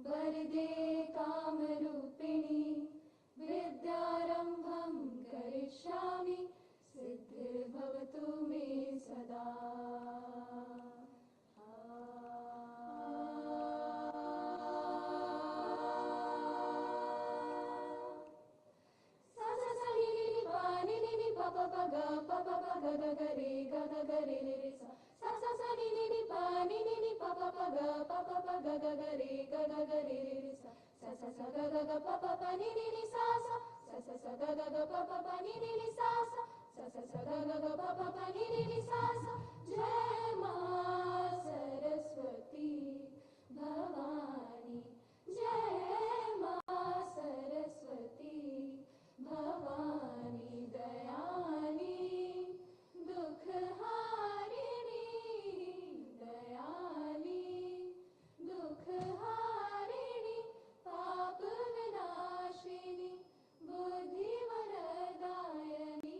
वरदे कामरूपिणी विद्यारम्भं करिष्यामि सिद्धिर्भवतु मे सदा। जय मां सरस्वती भवानी, जय मां सरस्वती भवानी दयानी दुख हारिणी, दयानी दुख हारिणी पाप विनाशिनी बुद्धि वरदायनी।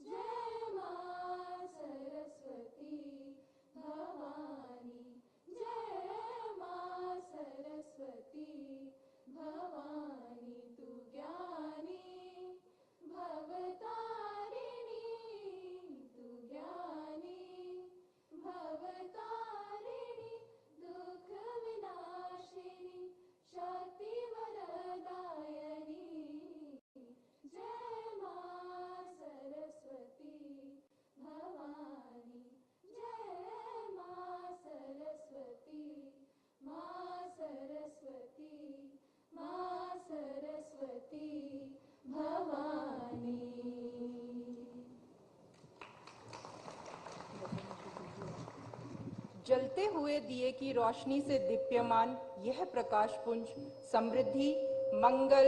जय मां सरस्वती भवानी, जय मां सरस्वती भवानी। तू ज्ञानी भवतारिणी, तू ज्ञानी भवतारिणी दुख विनाशिनी शक्ति वरदायनी। जय मां सरस्वती भवानी, जय मां सरस्वती, मां सरस्वती, मां सरस्वती भवानी। जलते हुए दिए की रोशनी से दीप्यमान यह प्रकाश पुंज समृद्धि, मंगल,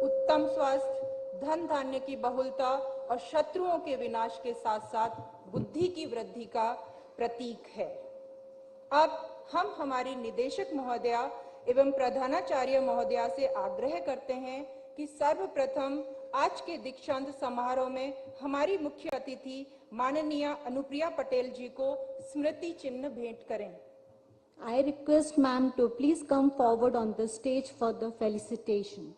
उत्तम स्वास्थ्य, धन धान्य की बहुलता और शत्रुओं के विनाश के साथ साथ बुद्धि की वृद्धि का प्रतीक है। अब हम हमारी निदेशक महोदया एवं प्रधानाचार्य महोदया से आग्रह करते हैं कि सर्वप्रथम आज के दीक्षांत समारोह में हमारी मुख्य अतिथि माननीय अनुप्रिया पटेल जी को स्मृति चिन्ह भेंट करें। I request ma'am to please come forward on the stage for the felicitation.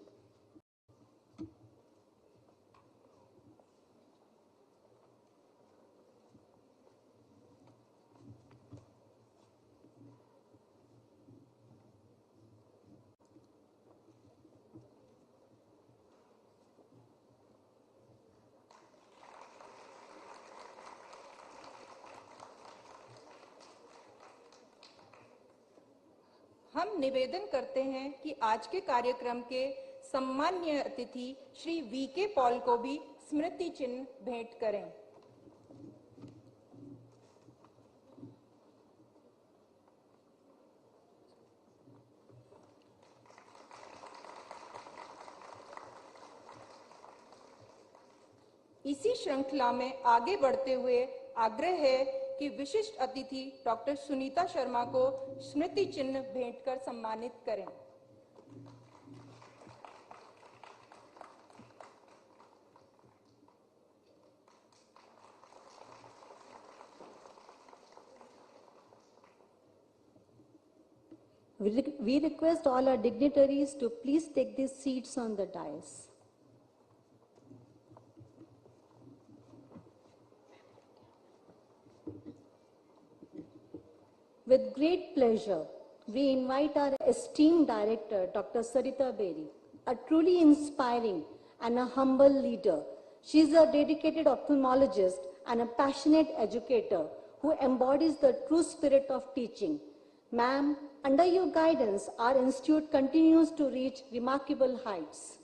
हम निवेदन करते हैं कि आज के कार्यक्रम के सम्माननीय अतिथि श्री वी.के. पॉल को भी स्मृति चिन्ह भेंट करें। इसी श्रृंखला में आगे बढ़ते हुए आग्रह है कि विशिष्ट अतिथि डॉक्टर सुनीता शर्मा को स्मृति चिन्ह भेंट कर सम्मानित करें। We request all our dignitaries to please take their seats on the dais. With great pleasure, we invite our esteemed director, Dr. Sarita Beri, a truly inspiring and a humble leader. She is a dedicated ophthalmologist and a passionate educator who embodies the true spirit of teaching. Ma'am, under your guidance, our institute continues to reach remarkable heights.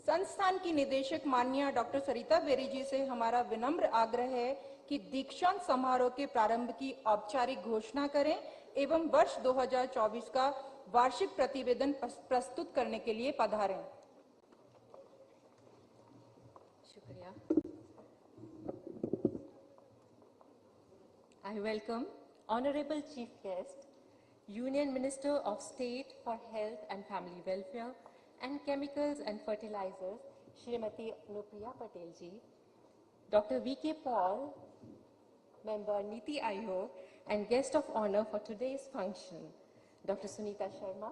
संस्थान की निदेशक माननीय doctor सरिता berry जी से हमारा विनम्र आग्रह है कि दीक्षांत समारोह के प्रारंभ की औपचारिक घोषणा करें एवं वर्ष 2024 का वार्षिक प्रतिवेदन प्रस्तुत करने के लिए पधारें। शुक्रिया। I welcome Honorable Chief Guest, Union Minister of State for Health and Family Welfare and Chemicals and Fertilizers, Smt Anupriya Patel ji, Dr. V.K. Paul, Member Niti Aayog, and guest of honor for today's function, Dr. Sunita Sharma,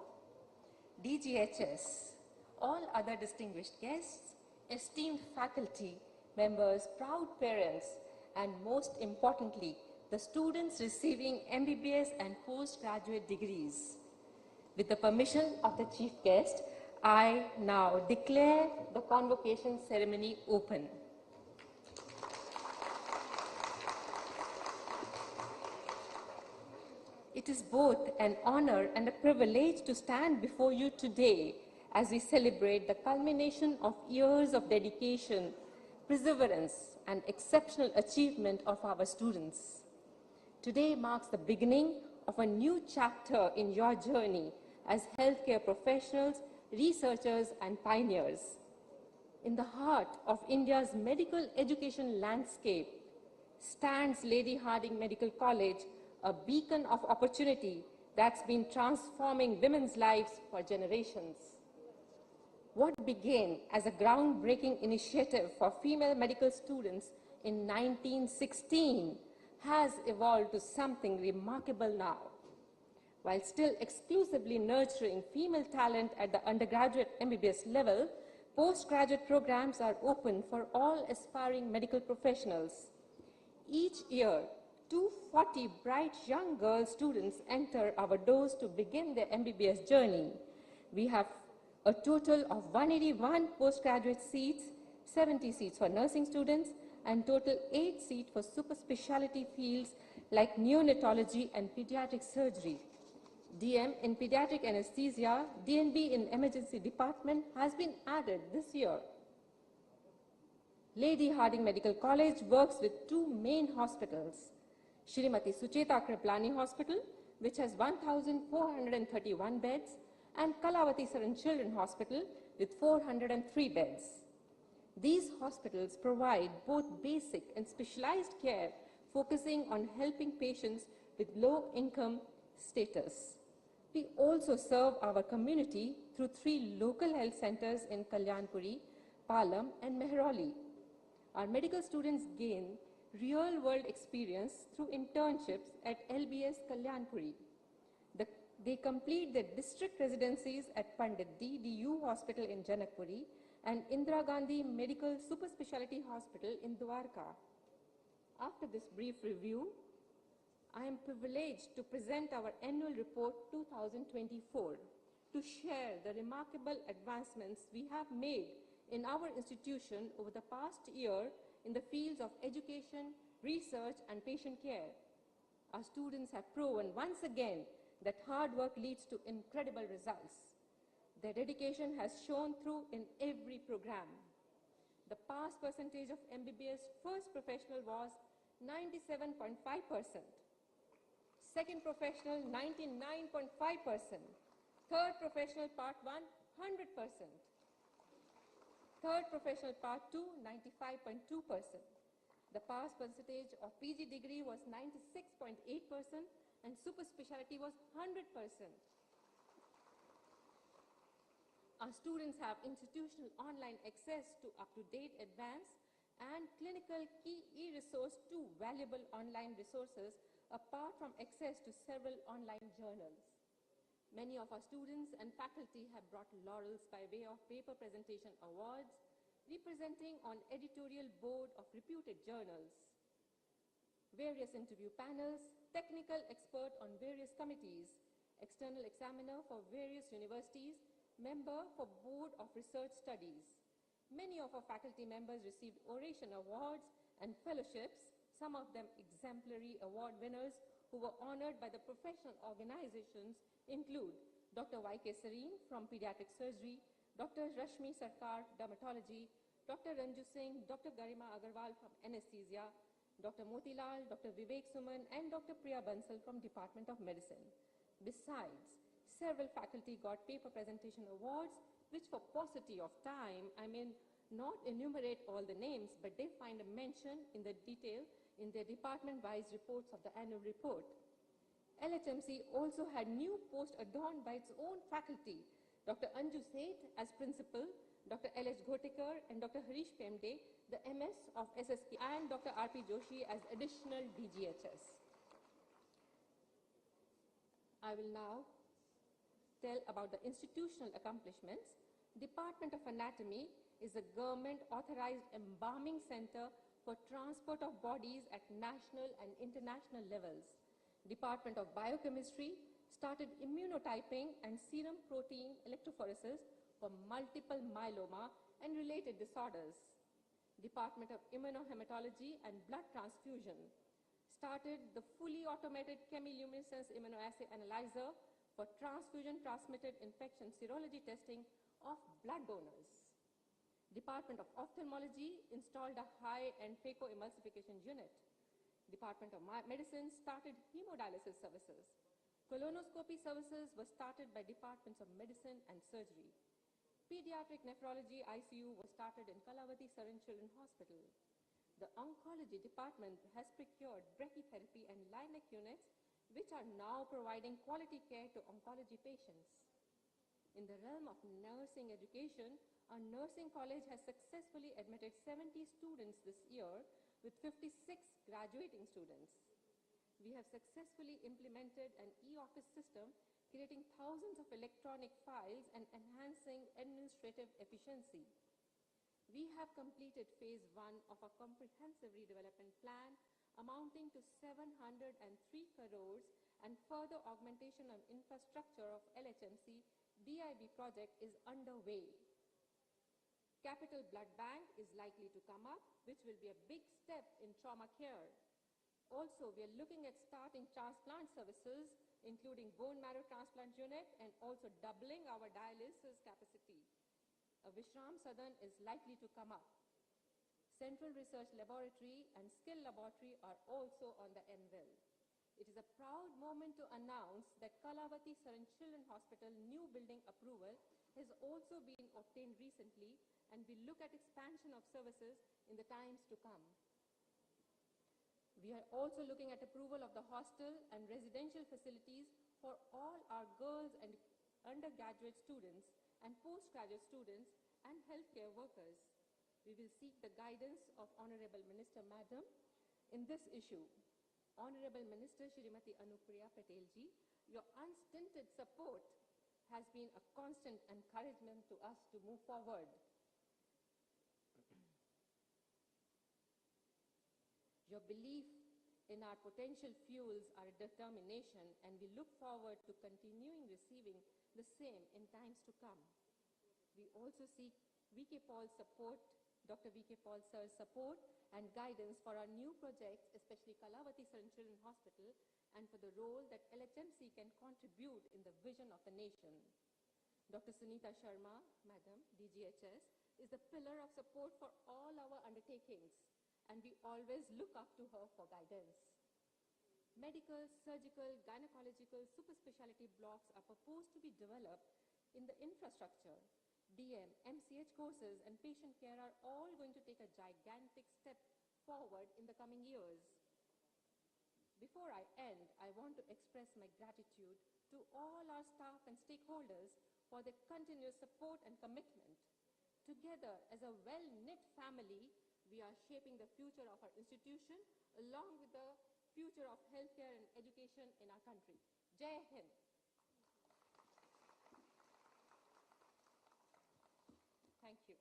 DGHS, all other distinguished guests, esteemed faculty, members, proud parents, and most importantly, the students receiving MBBS and postgraduate degrees. With the permission of the chief guest, I now declare the convocation ceremony open. It is both an honor and a privilege to stand before you today as we celebrate the culmination of years of dedication, perseverance, and exceptional achievement of our students. Today marks the beginning of a new chapter in your journey as healthcare professionals, researchers, and pioneers. In the heart of India's medical education landscape stands Lady Hardinge Medical College, a beacon of opportunity that's been transforming women's lives for generations. What began as a groundbreaking initiative for female medical students in 1916 has evolved to something remarkable now. While still exclusively nurturing female talent at the undergraduate MBBS level, postgraduate programs are open for all aspiring medical professionals. Each year, 240 bright young girl students enter our doors to begin their MBBS journey. We have a total of 181 postgraduate seats, 70 seats for nursing students, and total 8 seats for super specialty fields like neonatology and pediatric surgery. DM in pediatric anesthesia, DNB in emergency department has been added this year. Lady Hardinge Medical College works with 2 main hospitals, Smt Anupriya Hospital, which has 1,431 beds, and Kalavati Saran Children Hospital with 403 beds. These hospitals provide both basic and specialized care, focusing on helping patients with low income status. We also serve our community through 3 local health centers in Kalyanpuri, Palam, and Mehrauli. Our medical students gain real-world experience through internships at LBS Kalyanpuri. They complete their district residencies at Pandit D.U. Hospital in Janakpuri and Indira Gandhi Medical Super Speciality Hospital in Dwarka. After this brief review, I am privileged to present our Annual Report 2024 to share the remarkable advancements we have made in our institution over the past year in the fields of education, research, and patient care. Our students have proven once again that hard work leads to incredible results. Their dedication has shown through in every program. The pass percentage of MBBS first professional was 97.5%. Second professional, 99.5%. Third professional part 1, 100%. Third professional part 2, 95.2%. The pass percentage of PG degree was 96.8% and super specialty was 100%. Our students have institutional online access to up-to-date advanced and clinical key e-resource to valuable online resources apart from access to several online journals. Many of our students and faculty have brought laurels by way of paper presentation awards, representing on editorial board of reputed journals, various interview panels, technical expert on various committees, external examiner for various universities, member for board of research studies. Many of our faculty members received oration awards and fellowships, some of them exemplary award winners who were honored by the professional organizations include Dr. Y.K. Sareen from pediatric surgery, Dr. Rashmi Sarkar, dermatology, Dr. Ranju Singh, Dr. Garima Agarwal from anesthesia, Dr. Motilal, Dr. Vivek Suman, and Dr. Priya Bansal from Department of Medicine. Besides, several faculty got paper presentation awards, which for paucity of time, I may not enumerate all the names, but they find a mention in the detail in their department-wise reports of the annual report. LHMC also had new posts adorned by its own faculty, Dr. Anju Seth as principal, Dr. L.H. Ghotekar and Dr. Harish Pemde, the MS of SSK, and Dr. R.P. Joshi as additional DGHS. I will now tell about the institutional accomplishments, Department of Anatomy is a government-authorized embalming center for transport of bodies at national and international levels. Department of Biochemistry started immunotyping and serum protein electrophoresis for multiple myeloma and related disorders. Department of Immunohematology and Blood Transfusion started the fully automated chemiluminescence immunoassay analyzer for transfusion-transmitted infection serology testing of blood donors. Department of Ophthalmology installed a high-end phacoemulsification unit. Department of Medicine started hemodialysis services. Colonoscopy services were started by departments of medicine and surgery. Pediatric nephrology ICU was started in Kalavati Saran Children's Hospital. The oncology department has procured brachytherapy and LINAC units, which are now providing quality care to oncology patients. In the realm of nursing education, our nursing college has successfully admitted 70 students this year with 56 graduating students. We have successfully implemented an e-office system, creating thousands of electronic files and enhancing administrative efficiency. We have completed phase 1 of a comprehensive redevelopment plan amounting to 703 crores, and further augmentation of infrastructure of LHMC DIB project is underway. Capital Blood Bank is likely to come up, which will be a big step in trauma care. Also, we are looking at starting transplant services, including bone marrow transplant unit and also doubling our dialysis capacity. A Vishram Sadan is likely to come up. Central Research Laboratory and Skill Laboratory are also on the anvil. It is a proud moment to announce that Kalavati Saran Children's Hospital new building approval has also been obtained recently, and we look at expansion of services in the times to come. We are also looking at approval of the hostel and residential facilities for all our girls and undergraduate students and postgraduate students and healthcare workers. We will seek the guidance of Honorable Minister Madam in this issue. Honorable Minister Smt Anupriya Patel ji, your unstinted support has been a constant encouragement to us to move forward. Your belief in our potential fuels our determination, and we look forward to continuing receiving the same in times to come. We also seek V.K. Paul's support, Dr. V.K. Paul sir's support and guidance for our new projects, especially Kalavati Saran Children's Hospital, and for the role that LHMC can contribute in the vision of the nation. Dr. Sunita Sharma, Madam, DGHS, is the pillar of support for all our undertakings, and we always look up to her for guidance. Medical, surgical, gynecological, super specialty blocks are proposed to be developed in the infrastructure. DM, MCH courses and patient care are all going to take a gigantic step forward in the coming years. Before I end, I want to express my gratitude to all our staff and stakeholders for their continuous support and commitment. Together, as a well-knit family, we are shaping the future of our institution along with the future of healthcare and education in our country. Jai Hind. Thank you.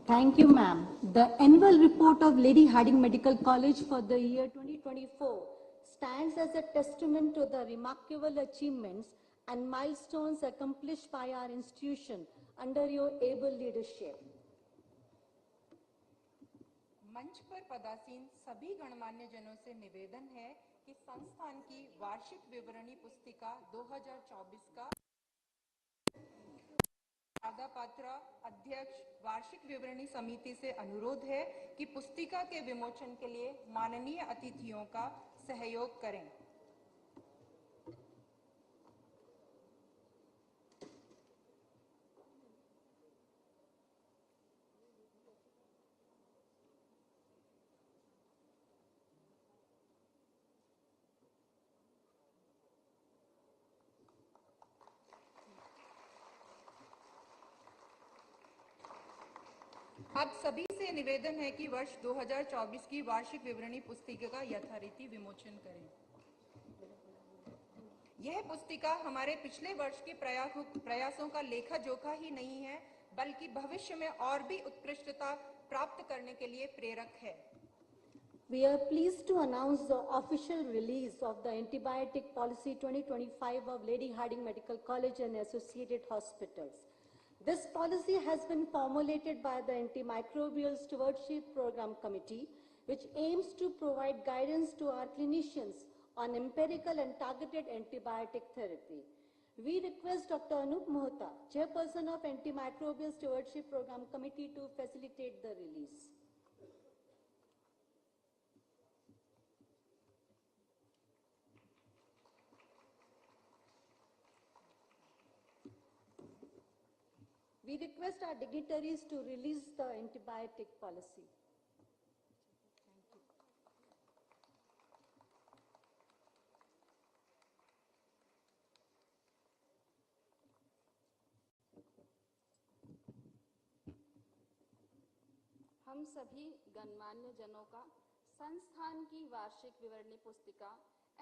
Thank you, ma'am. The annual report of Lady Hardinge Medical College for the year 2024 stands as a testament to the remarkable achievements and milestones accomplished by our institution under your able leadership. मंच पर पदासीन सभी गणमान्य जनों से निवेदन है कि संस्थान की वार्षिक विवरणी पुस्तिका 2024 का सादा पात्रा अध्यक्ष वार्षिक विवरणी समिति से अनुरोध है कि पुस्तिका के विमोचन के लिए माननीय अतिथियों का सहयोग करें। आप सभी से से निवेदन है कि वर्ष 2024 की वार्षिक विवरणी पुस्तिका का यथारीति विमोचन करें। यह पुस्तिका हमारे पिछले वर्ष के प्रयासों का लेखा जोखा ही नहीं है, बल्कि भविष्य में और भी उत्कृष्टता प्राप्त करने के लिए प्रेरक है। We are pleased to announce the official release of the Antibiotic Policy 2025 of Lady Hardinge Medical College and associated hospitals. This policy has been formulated by the Antimicrobial Stewardship Program Committee, which aims to provide guidance to our clinicians on empirical and targeted antibiotic therapy. We request Dr. Anup Mohta, Chairperson of Antimicrobial Stewardship Program Committee, to facilitate the release. We request our dignitaries to release the antibiotic policy. हम सभी गणमान्य जनों का संस्थान की वार्षिक विवरणी पुस्तिका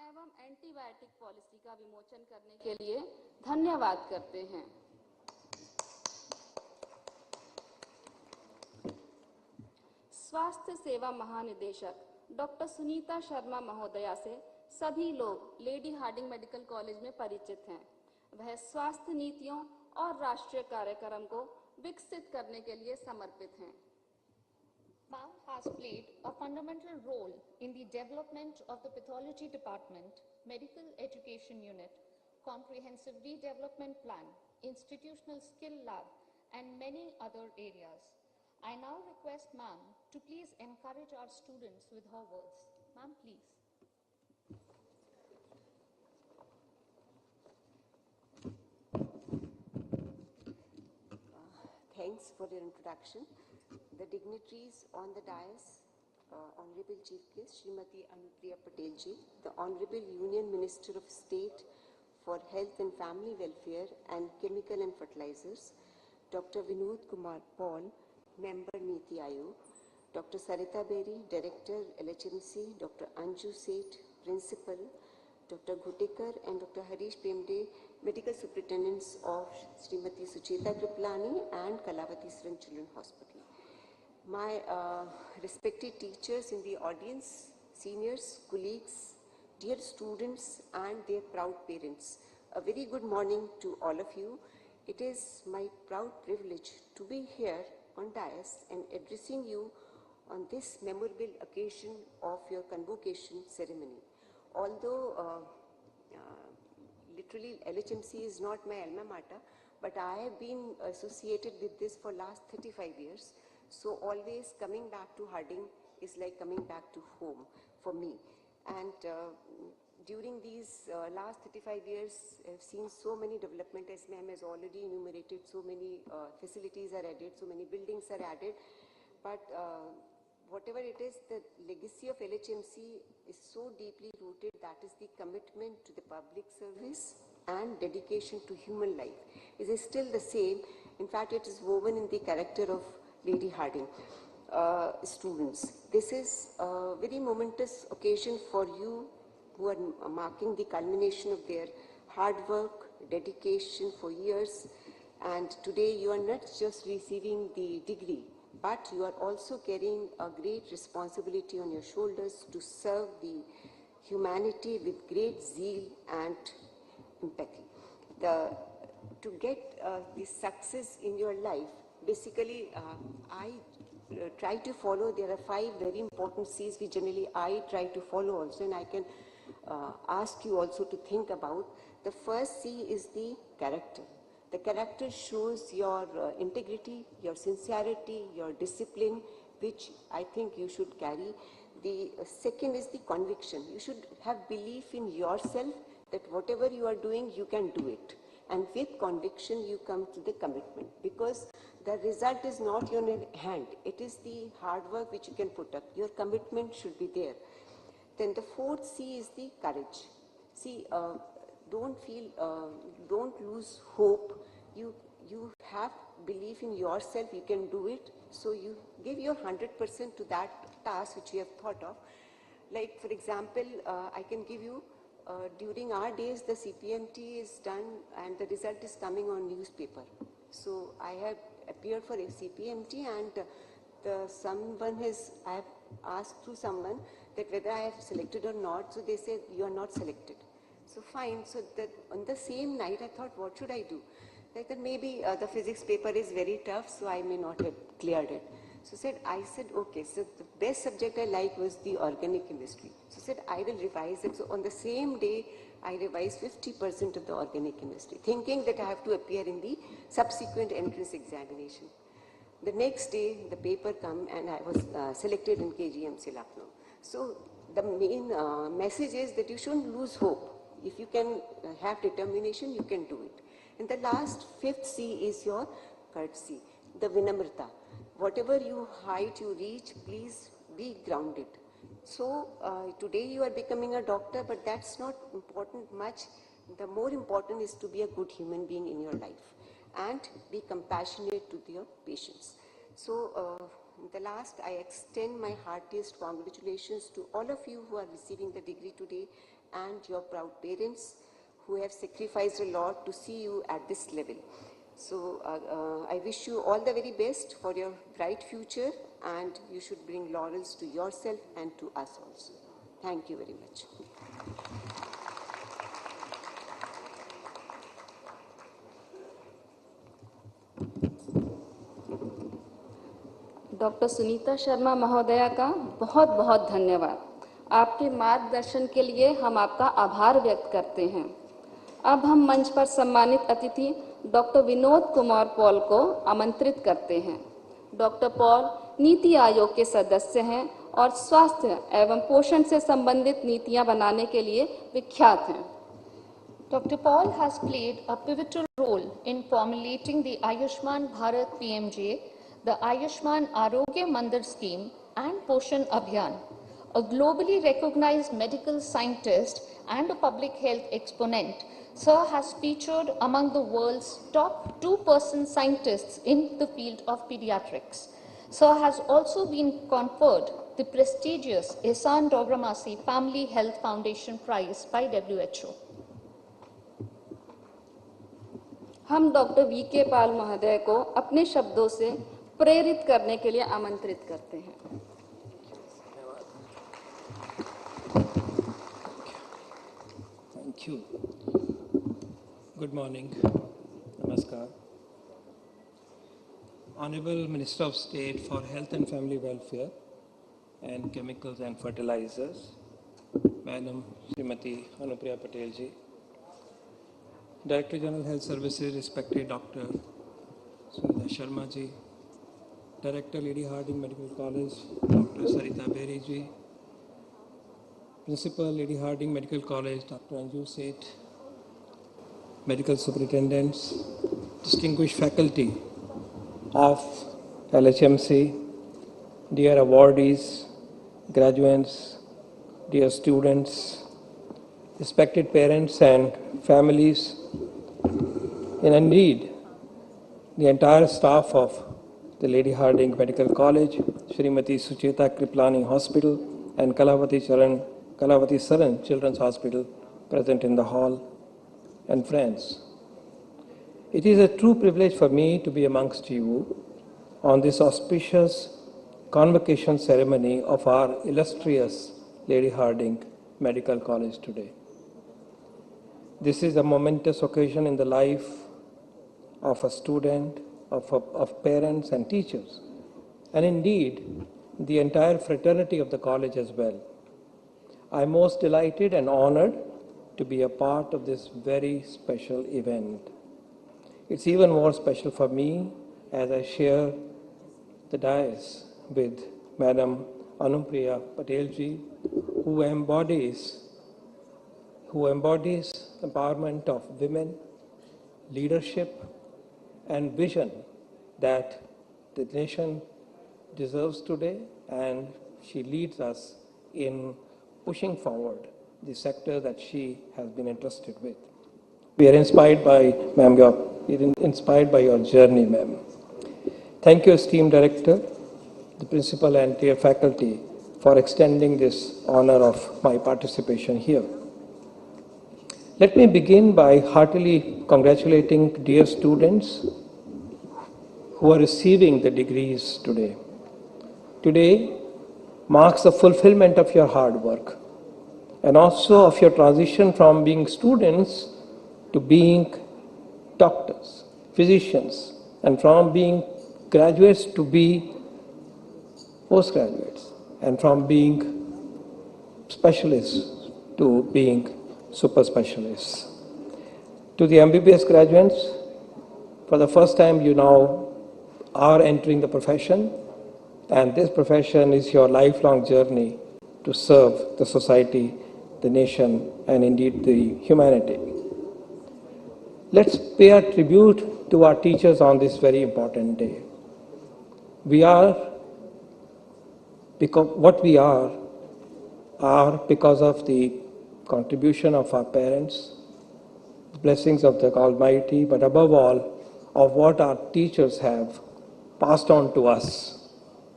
एवं एंटीबायोटिक पॉलिसी का विमोचन करने के लिए धन्यवाद करते हैं। स्वास्थ्य सेवा महानिदेशक डॉक्टर सुनीता शर्मा महोदया से सभी लोग लेडी हार्डिंग मेडिकल कॉलेज में परिचित हैं। वह स्वास्थ्य नीतियों और राष्ट्रीय कार्यक्रम को विकसित करने के लिए समर्पित हैं। Ma'am has played a fundamental role in the development of the Pathology Department, Medical Education Unit, Comprehensive Redevelopment Plan, Institutional Skill Lab, and many other areas. I now request Ma'am to please encourage our students with her words. Ma'am, please. Thanks for your introduction. The dignitaries on the dais, Honorable Chief Guest Smt Anupriya Patel ji, the Honorable Union Minister of State for Health and Family Welfare and Chemical and Fertilizers, Dr. Vinod Kumar Paul, Member Niti Aayog, Dr. Sarita Berry, Director LHMC, Dr. Anju Seth, Principal, Dr. Ghutekar and Dr. Harish Premde, Medical Superintendents of Srimati Sucheta Kripalani and Kalavati Swaran Children Hospital. My respected teachers in the audience, seniors, colleagues, dear students and their proud parents, a very good morning to all of you. It is my proud privilege to be here on dais and addressing you on this memorable occasion of your convocation ceremony. Although literally LHMC is not my alma mater, but I have been associated with this for last 35 years. So always coming back to Hardinge is like coming back to home for me. And during these last 35 years, I've seen so many development, as ma'am has already enumerated, so many facilities are added, so many buildings are added. But whatever it is, the legacy of LHMC is so deeply rooted, that is the commitment to the public service and dedication to human life. It is still the same. In fact, it is woven in the character of Lady Hardinge students. This is a very momentous occasion for you who are marking the culmination of their hard work, dedication for years. And today you are not just receiving the degree, but you are also carrying a great responsibility on your shoulders to serve the humanity with great zeal and empathy. To get this success in your life, basically I try to follow, there are 5 very important C's which generally I try to follow also, and I can ask you also to think about. The first C is the character. The character shows your integrity, your sincerity, your discipline, which I think you should carry. The second is the conviction. You should have belief in yourself that whatever you are doing, you can do it. And with conviction, you come to the commitment, because the result is not in your hand. It is the hard work which you can put up. Your commitment should be there. Then the fourth C is the courage. See, don't lose hope. You have belief in yourself, you can do it. So you give your 100% to that task which you have thought of. Like for example, I can give you, during our days the CPMT is done and the result is coming on newspaper. So I have appeared for a CPMT and I have asked through someone that whether I have selected or not. So they said you are not selected. So fine. So that on the same night I thought, what should I do? Like that maybe the physics paper is very tough, so I may not have cleared it. So I said, okay, so the best subject I like was the organic chemistry. So said, I will revise it. So on the same day, I revised 50% of the organic chemistry, thinking that I have to appear in the subsequent entrance examination. The next day, the paper come and I was selected in KGMC Lucknow. So the main message is that you shouldn't lose hope. If you can have determination, you can do it. And the last, fifth C is your courtesy, the vinamrata. Whatever you height you reach, please be grounded. So today you are becoming a doctor, but that's not important much. The more important is to be a good human being in your life and be compassionate to your patients. So the last, I extend my heartiest congratulations to all of you who are receiving the degree today and your proud parents who have sacrificed a lot to see you at this level. So I wish you all the very best for your bright future, and you should bring laurels to yourself and to us also. Thank you very much. Doctor Sunita Sharma महोदया का बहुत बहुत धन्यवाद। आपके मार्गदर्शन के लिए हम आपका आभार व्यक्त करते हैं। अब हम मंच पर सम्मानित अतिथि डॉक्टर विनोद कुमार पॉल को आमंत्रित करते हैं। डॉक्टर पॉल नीति आयोग के सदस्य हैं और स्वास्थ्य एवं पोषण से संबंधित नीतियां बनाने के लिए विख्यात हैं। Dr. Paul has played a pivotal role in formulating the Ayushman Bharat PMJ, the Ayushman Arogya Mandir scheme and Poshan Abhiyan. A globally recognized medical scientist and a public health exponent, Sir has featured among the world's top 2% scientists in the field of pediatrics. Sir has also been conferred the prestigious Ehsan Dogramasi Family Health Foundation Prize by WHO. हम doctor VK. पाल महोदय को अपने शब्दों से प्रेरित करने के लिए आमंत्रित करते हैं। Thank you. Good morning. Namaskar. Honorable Minister of State for Health and Family Welfare and Chemicals and Fertilizers, Madam Smt Anupriya Patel ji, Director General Health Services, respected Dr. Sunita Sharma ji, Director Lady Hardinge Medical College, Dr. Sarita Berry ji, Principal Lady Hardinge Medical College, Dr. Anju Seth, Medical Superintendents, distinguished faculty of LHMC, dear awardees, graduates, dear students, respected parents and families, and indeed the entire staff of the Lady Hardinge Medical College, Srimati Sucheta Kriplani Hospital and Kalavati Saran Children's Hospital present in the hall, and friends. It is a true privilege for me to be amongst you on this auspicious convocation ceremony of our illustrious Lady Hardinge Medical College today. This is a momentous occasion in the life of a student, of parents and teachers, and indeed the entire fraternity of the college as well. I am most delighted and honored to be a part of this very special event. It's even more special for me as I share the dais with Madam Anupriya Patel ji, who embodies empowerment of women, leadership and vision that the nation deserves today, and she leads us in pushing forward the sector that she has been entrusted with. We are inspired by Ma'am, your inspired by your journey, ma'am. Thank you, esteemed director, the principal and dear faculty for extending this honor of my participation here. Let me begin by heartily congratulating dear students who are receiving the degrees today. Today marks the fulfillment of your hard work and also of your transition from being students to being doctors, physicians, and from being graduates to be postgraduates, and from being specialists to being super specialists. To the MBBS graduates, for the first time you now are entering the profession, and this profession is your lifelong journey to serve the society, the nation, and indeed the humanity. Let's pay our tribute to our teachers on this very important day. We are, because what we are because of the contribution of our parents, the blessings of the Almighty, but above all, of what our teachers have passed on to us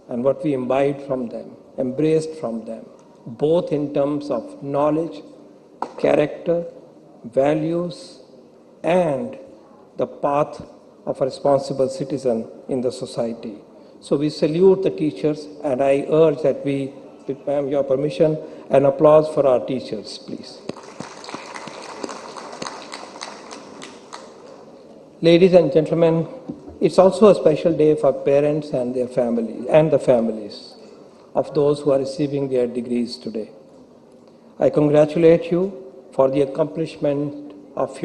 and what we imbibed from them, embraced from them, both in terms of knowledge, character, values, and the path of a responsible citizen in the society. So we salute the teachers, and I urge that we, with your permission, an applause for our teachers, please. Ladies and gentlemen, it's also a special day for parents and their families, and the families of those who are receiving their degrees today. I congratulate you for the accomplishments of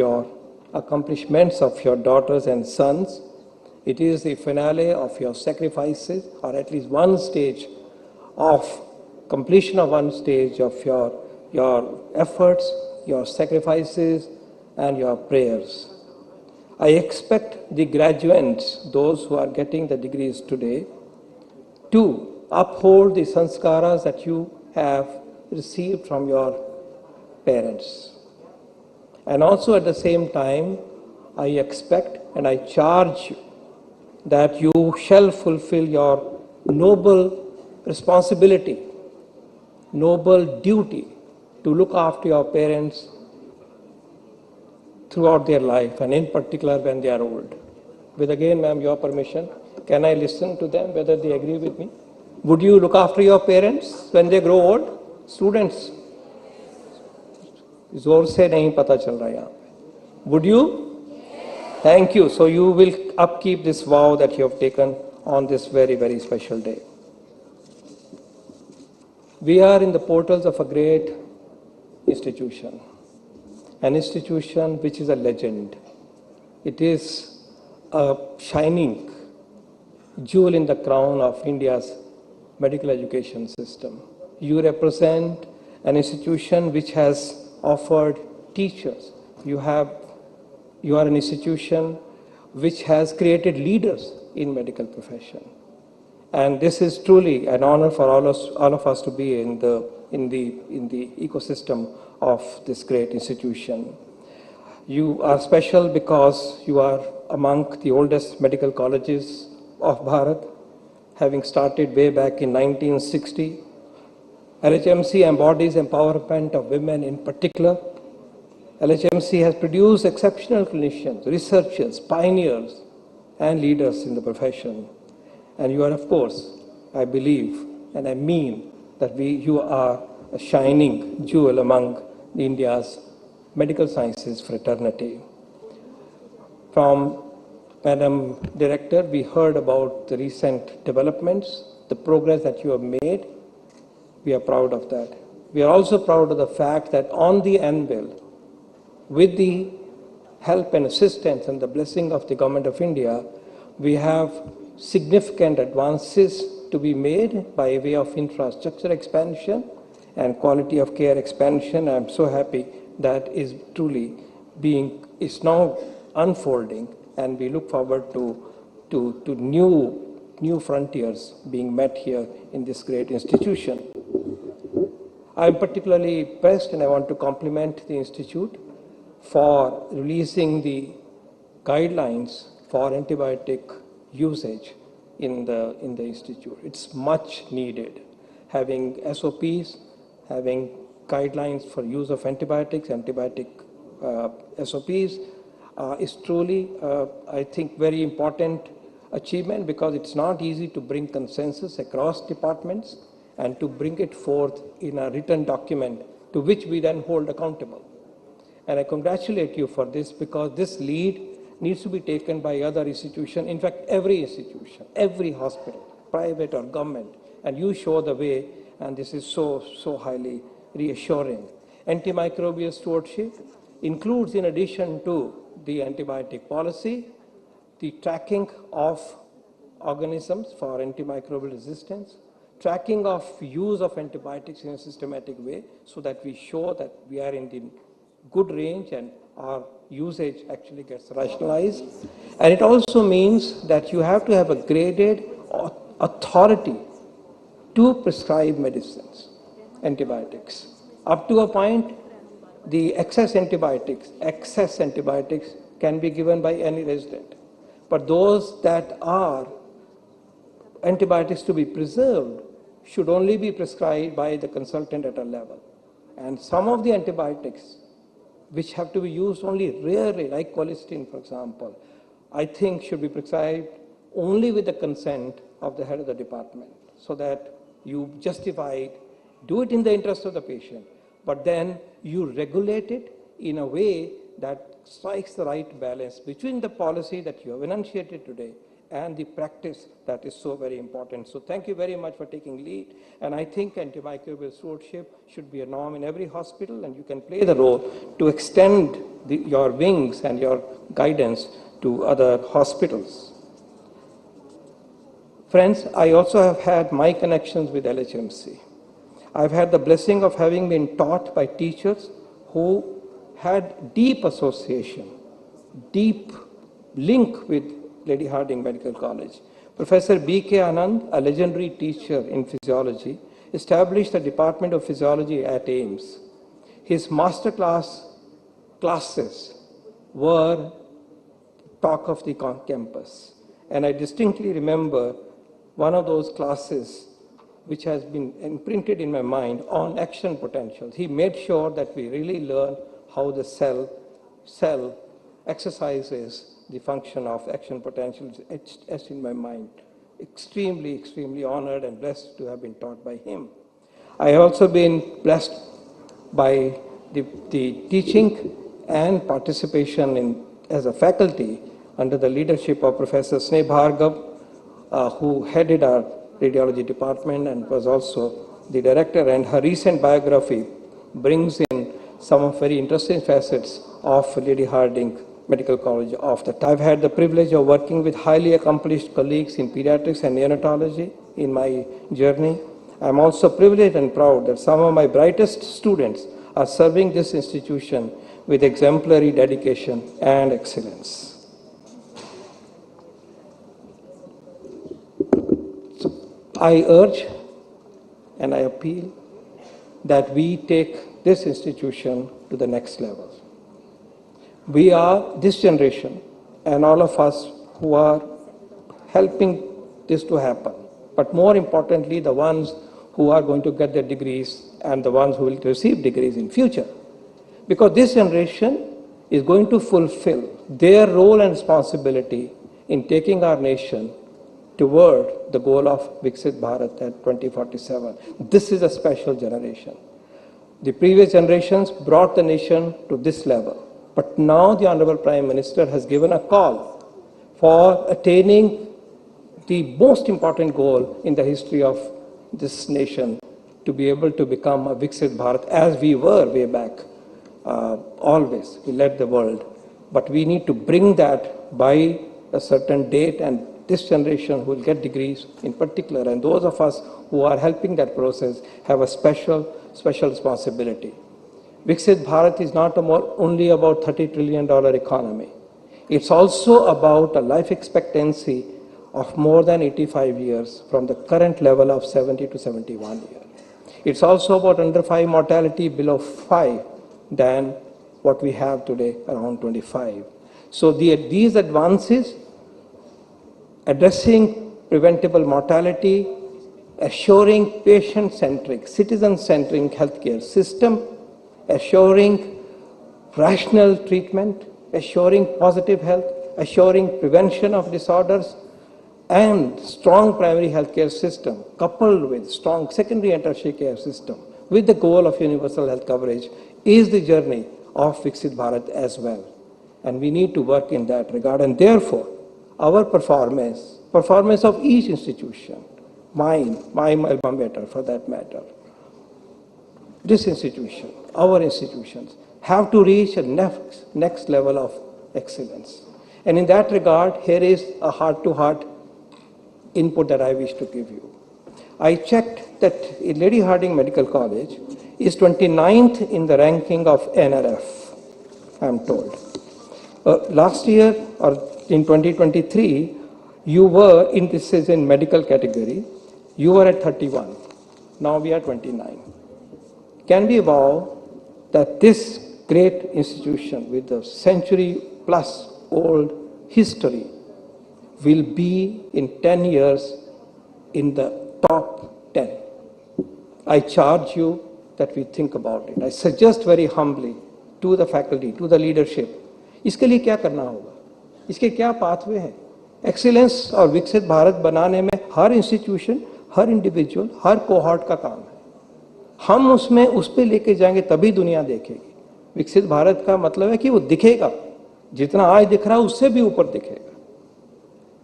your daughters and sons. It is the finale of your sacrifices, or at least one stage of completion of one stage of your efforts, your sacrifices, and your prayers. I expect the graduates, those who are getting the degrees today, to uphold the sanskaras that you have received from your parents. And also at the same time, I expect and I charge you that you shall fulfill your noble responsibility, noble duty to look after your parents throughout their life, and in particular when they are old. With again, ma'am, your permission, can I listen to them whether they agree with me? Would you look after your parents when they grow old? Students, जोर से नहीं पता चल रहा यहाँ पे. Would you? Yes. Thank you. So you will upkeep this vow that you have taken on this very, very special day. We are in the portals of a great institution, an institution which is a legend. It is a shining jewel in the crown of India's medical education system. You represent an institution which has offered teachers. You are an institution which has created leaders in medical profession. And this is truly an honor for all of us to be in the ecosystem of this great institution. You are special because you are among the oldest medical colleges of Bharat, having started way back in 1960. LHMC embodies empowerment of women in particular. LHMC has produced exceptional clinicians, researchers, pioneers, and leaders in the profession. And you are, of course, I believe, and I mean that you are a shining jewel among India's medical sciences fraternity. From Madam Director, we heard about the recent developments, the progress that you have made. We are proud of that. We are also proud of the fact that on the anvil, with the help and assistance and the blessing of the Government of India, we have significant advances to be made by way of infrastructure expansion and quality of care expansion. I am so happy that is now unfolding, and we look forward to new frontiers being met here in this great institution. I am particularly impressed, and I want to compliment the Institute for releasing the guidelines for antibiotic usage in the institute. It's much needed. Having SOPs, having guidelines for use of antibiotics, SOPs is truly, I think, very important achievement, because it's not easy to bring consensus across departments and to bring it forth in a written document to which we then hold accountable. And I congratulate you for this, because this lead needs to be taken by other institutions, in fact, every institution, every hospital, private or government, and you show the way, and this is so highly reassuring. Antimicrobial stewardship includes, in addition to the antibiotic policy, the tracking of organisms for antimicrobial resistance, tracking of use of antibiotics in a systematic way, so that we show that we are in the good range and our usage actually gets rationalized. And it also means that you have to have a graded authority to prescribe medicines, antibiotics. Up to a point, the excess antibiotics can be given by any resident. But those that are antibiotics to be preserved should only be prescribed by the consultant at a level. And some of the antibiotics which have to be used only rarely, like colistin, for example, I think should be prescribed only with the consent of the head of the department, so that you justify it, do it in the interest of the patient, but then you regulate it in a way that strikes the right balance between the policy that you have enunciated today and the practice that is so very important. So thank you very much for taking lead. And I think antimicrobial stewardship should be a norm in every hospital, and you can play the role to extend your wings and your guidance to other hospitals. Friends, I also have had my connections with LHMC. I've had the blessing of having been taught by teachers who had deep association, deep link with Lady Hardinge Medical College. Professor B.K. Anand, a legendary teacher in physiology, established the Department of Physiology at AIIMS. His master classes were talk of the campus. And I distinctly remember one of those classes which has been imprinted in my mind on action potential. He made sure that we really learn how the cell exercises the function of action potential. It's etched in my mind. Extremely honored and blessed to have been taught by him. I have also been blessed by the teaching and participation as a faculty under the leadership of Professor Smt Bhargav, who headed our radiology department and was also the director, and her recent biography brings in some very interesting facets of Lady Hardinge Medical College of the time. I've had the privilege of working with highly accomplished colleagues in pediatrics and neonatology in my journey. I'm also privileged and proud that some of my brightest students are serving this institution with exemplary dedication and excellence. So I urge and I appeal that we take this institution to the next level. We are, this generation, and all of us who are helping this to happen, but more importantly, the ones who are going to get their degrees and the ones who will receive degrees in future. Because this generation is going to fulfill their role and responsibility in taking our nation toward the goal of Viksit Bharat at 2047. This is a special generation. The previous generations brought the nation to this level. But now the Honorable Prime Minister has given a call for attaining the most important goal in the history of this nation, to be able to become a Viksit Bharat, as we were way back. Always, we led the world. But we need to bring that by a certain date, and this generation will get degrees in particular, and those of us who are helping that process have a special responsibility. Viksit Bharat is not only about $30 trillion economy. It's also about a life expectancy of more than 85 years from the current level of 70 to 71 years. It's also about under 5 mortality, below 5 than what we have today, around 25. So these advances, addressing preventable mortality, assuring patient-centric, citizen-centric healthcare system, assuring rational treatment, assuring positive health, assuring prevention of disorders, and strong primary healthcare system coupled with strong secondary and tertiary care system with the goal of universal health coverage is the journey of Viksit Bharat as well. And we need to work in that regard. And therefore, our performance of each institution, my alma mater for that matter, this institution, our institutions, have to reach a next level of excellence. And in that regard, here is a heart-to-heart input that I wish to give you. I checked that Lady Hardinge Medical College is 29th in the ranking of NRF, I'm told. Last year, or in 2023, you were, this is in medical category, you were at 31. Now we are 29. Can we vow that this great institution with a century-plus old history will be in 10 years in the top 10? I charge you that we think about it. I suggest very humbly to the faculty, to the leadership, इसके लिए क्या करना होगा, इसके क्या pathway हैं? Excellence और विकसित भारत बनाने में हर इंस्टीट्यूशन, हर इंडिविजुअल, हर कोहॉर्ट का काम है. हम उसमें उस पे लेके जाएंगे तभी दुनिया देखेगी. विकसित भारत का मतलब है कि वो दिखेगा, जितना आज दिख रहा है उससे भी ऊपर दिखेगा.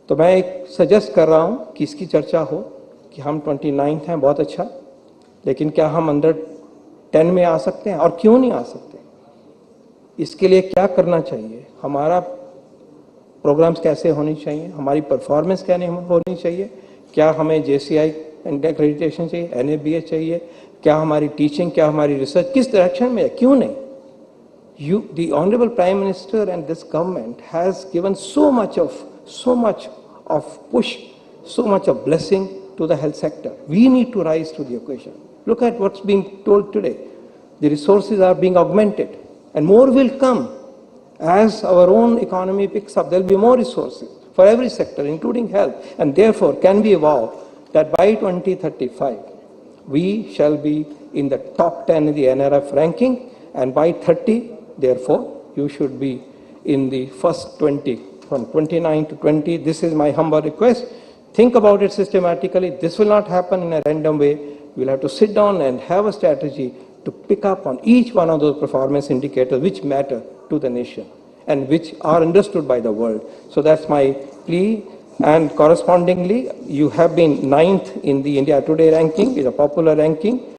तो मैं एक सजेस्ट कर रहा हूं कि इसकी चर्चा हो कि हम 29th हैं, बहुत अच्छा, लेकिन क्या हम अंडर 10 में आ सकते हैं और क्यों नहीं आ सकते? इसके लिए क्या करना चाहिए? हमारा प्रोग्राम्स कैसे होनी चाहिए? हमारी परफॉर्मेंस क्या होनी चाहिए? क्या हमें JCI एक्रेडिटेशन चाहिए, NABS चाहिए? क्या हमारी टीचिंग, क्या हमारी रिसर्च किस डायरेक्शन में है? क्यों नहीं? The Honorable Prime Minister and this government has given so much of push, so much of blessing to the health sector. We need to rise to the occasion. Look at what's being told today. The resources are being augmented and more will come as our own economy picks up. There will be more resources for every sector, including health. And therefore, can we vow that by 2035, we shall be in the top 10 in the NRF ranking, and by 30, therefore, you should be in the first 20, from 29 to 20. This is my humble request. Think about it systematically. This will not happen in a random way. We'll have to sit down and have a strategy to pick up on each one of those performance indicators which matter to the nation and which are understood by the world. So that's my plea. And correspondingly, you have been 9th in the India Today ranking, is a popular ranking.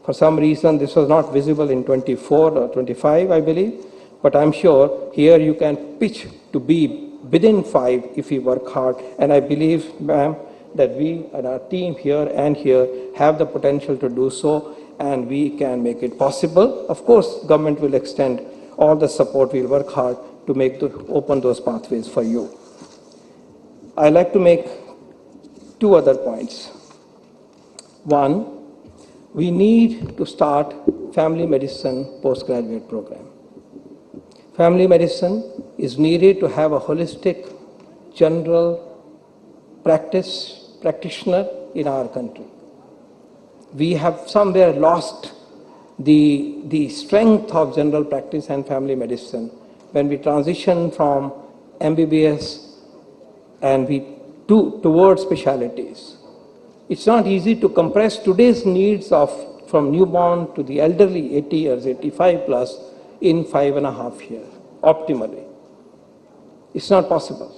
For some reason, this was not visible in 24 or 25, I believe. But I'm sure here you can pitch to be within 5 if you work hard. And I believe, ma'am, that we and our team here and here have the potential to do so, and we can make it possible. Of course, government will extend all the support. We'll work hard to open those pathways for you. I'd like to make 2 other points. One, we need to start family medicine postgraduate program. Family medicine is needed to have a holistic general practitioner in our country. We have somewhere lost the strength of general practice and family medicine when we transition from MBBS and towards specialties. It's not easy to compress today's needs from newborn to the elderly, 80 years, 85 plus, in 5.5 years, optimally. It's not possible.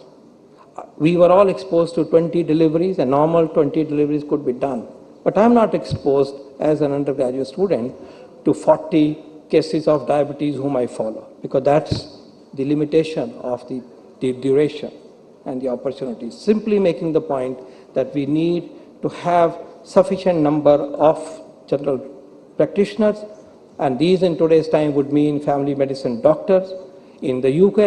We were all exposed to 20 deliveries, and normal 20 deliveries could be done. But I'm not exposed as an undergraduate student to 40 cases of diabetes whom I follow, because that's the limitation of the duration and the opportunities. Simply making the point that we need to have sufficient number of general practitioners, and these in today's time would mean family medicine doctors. In the UK,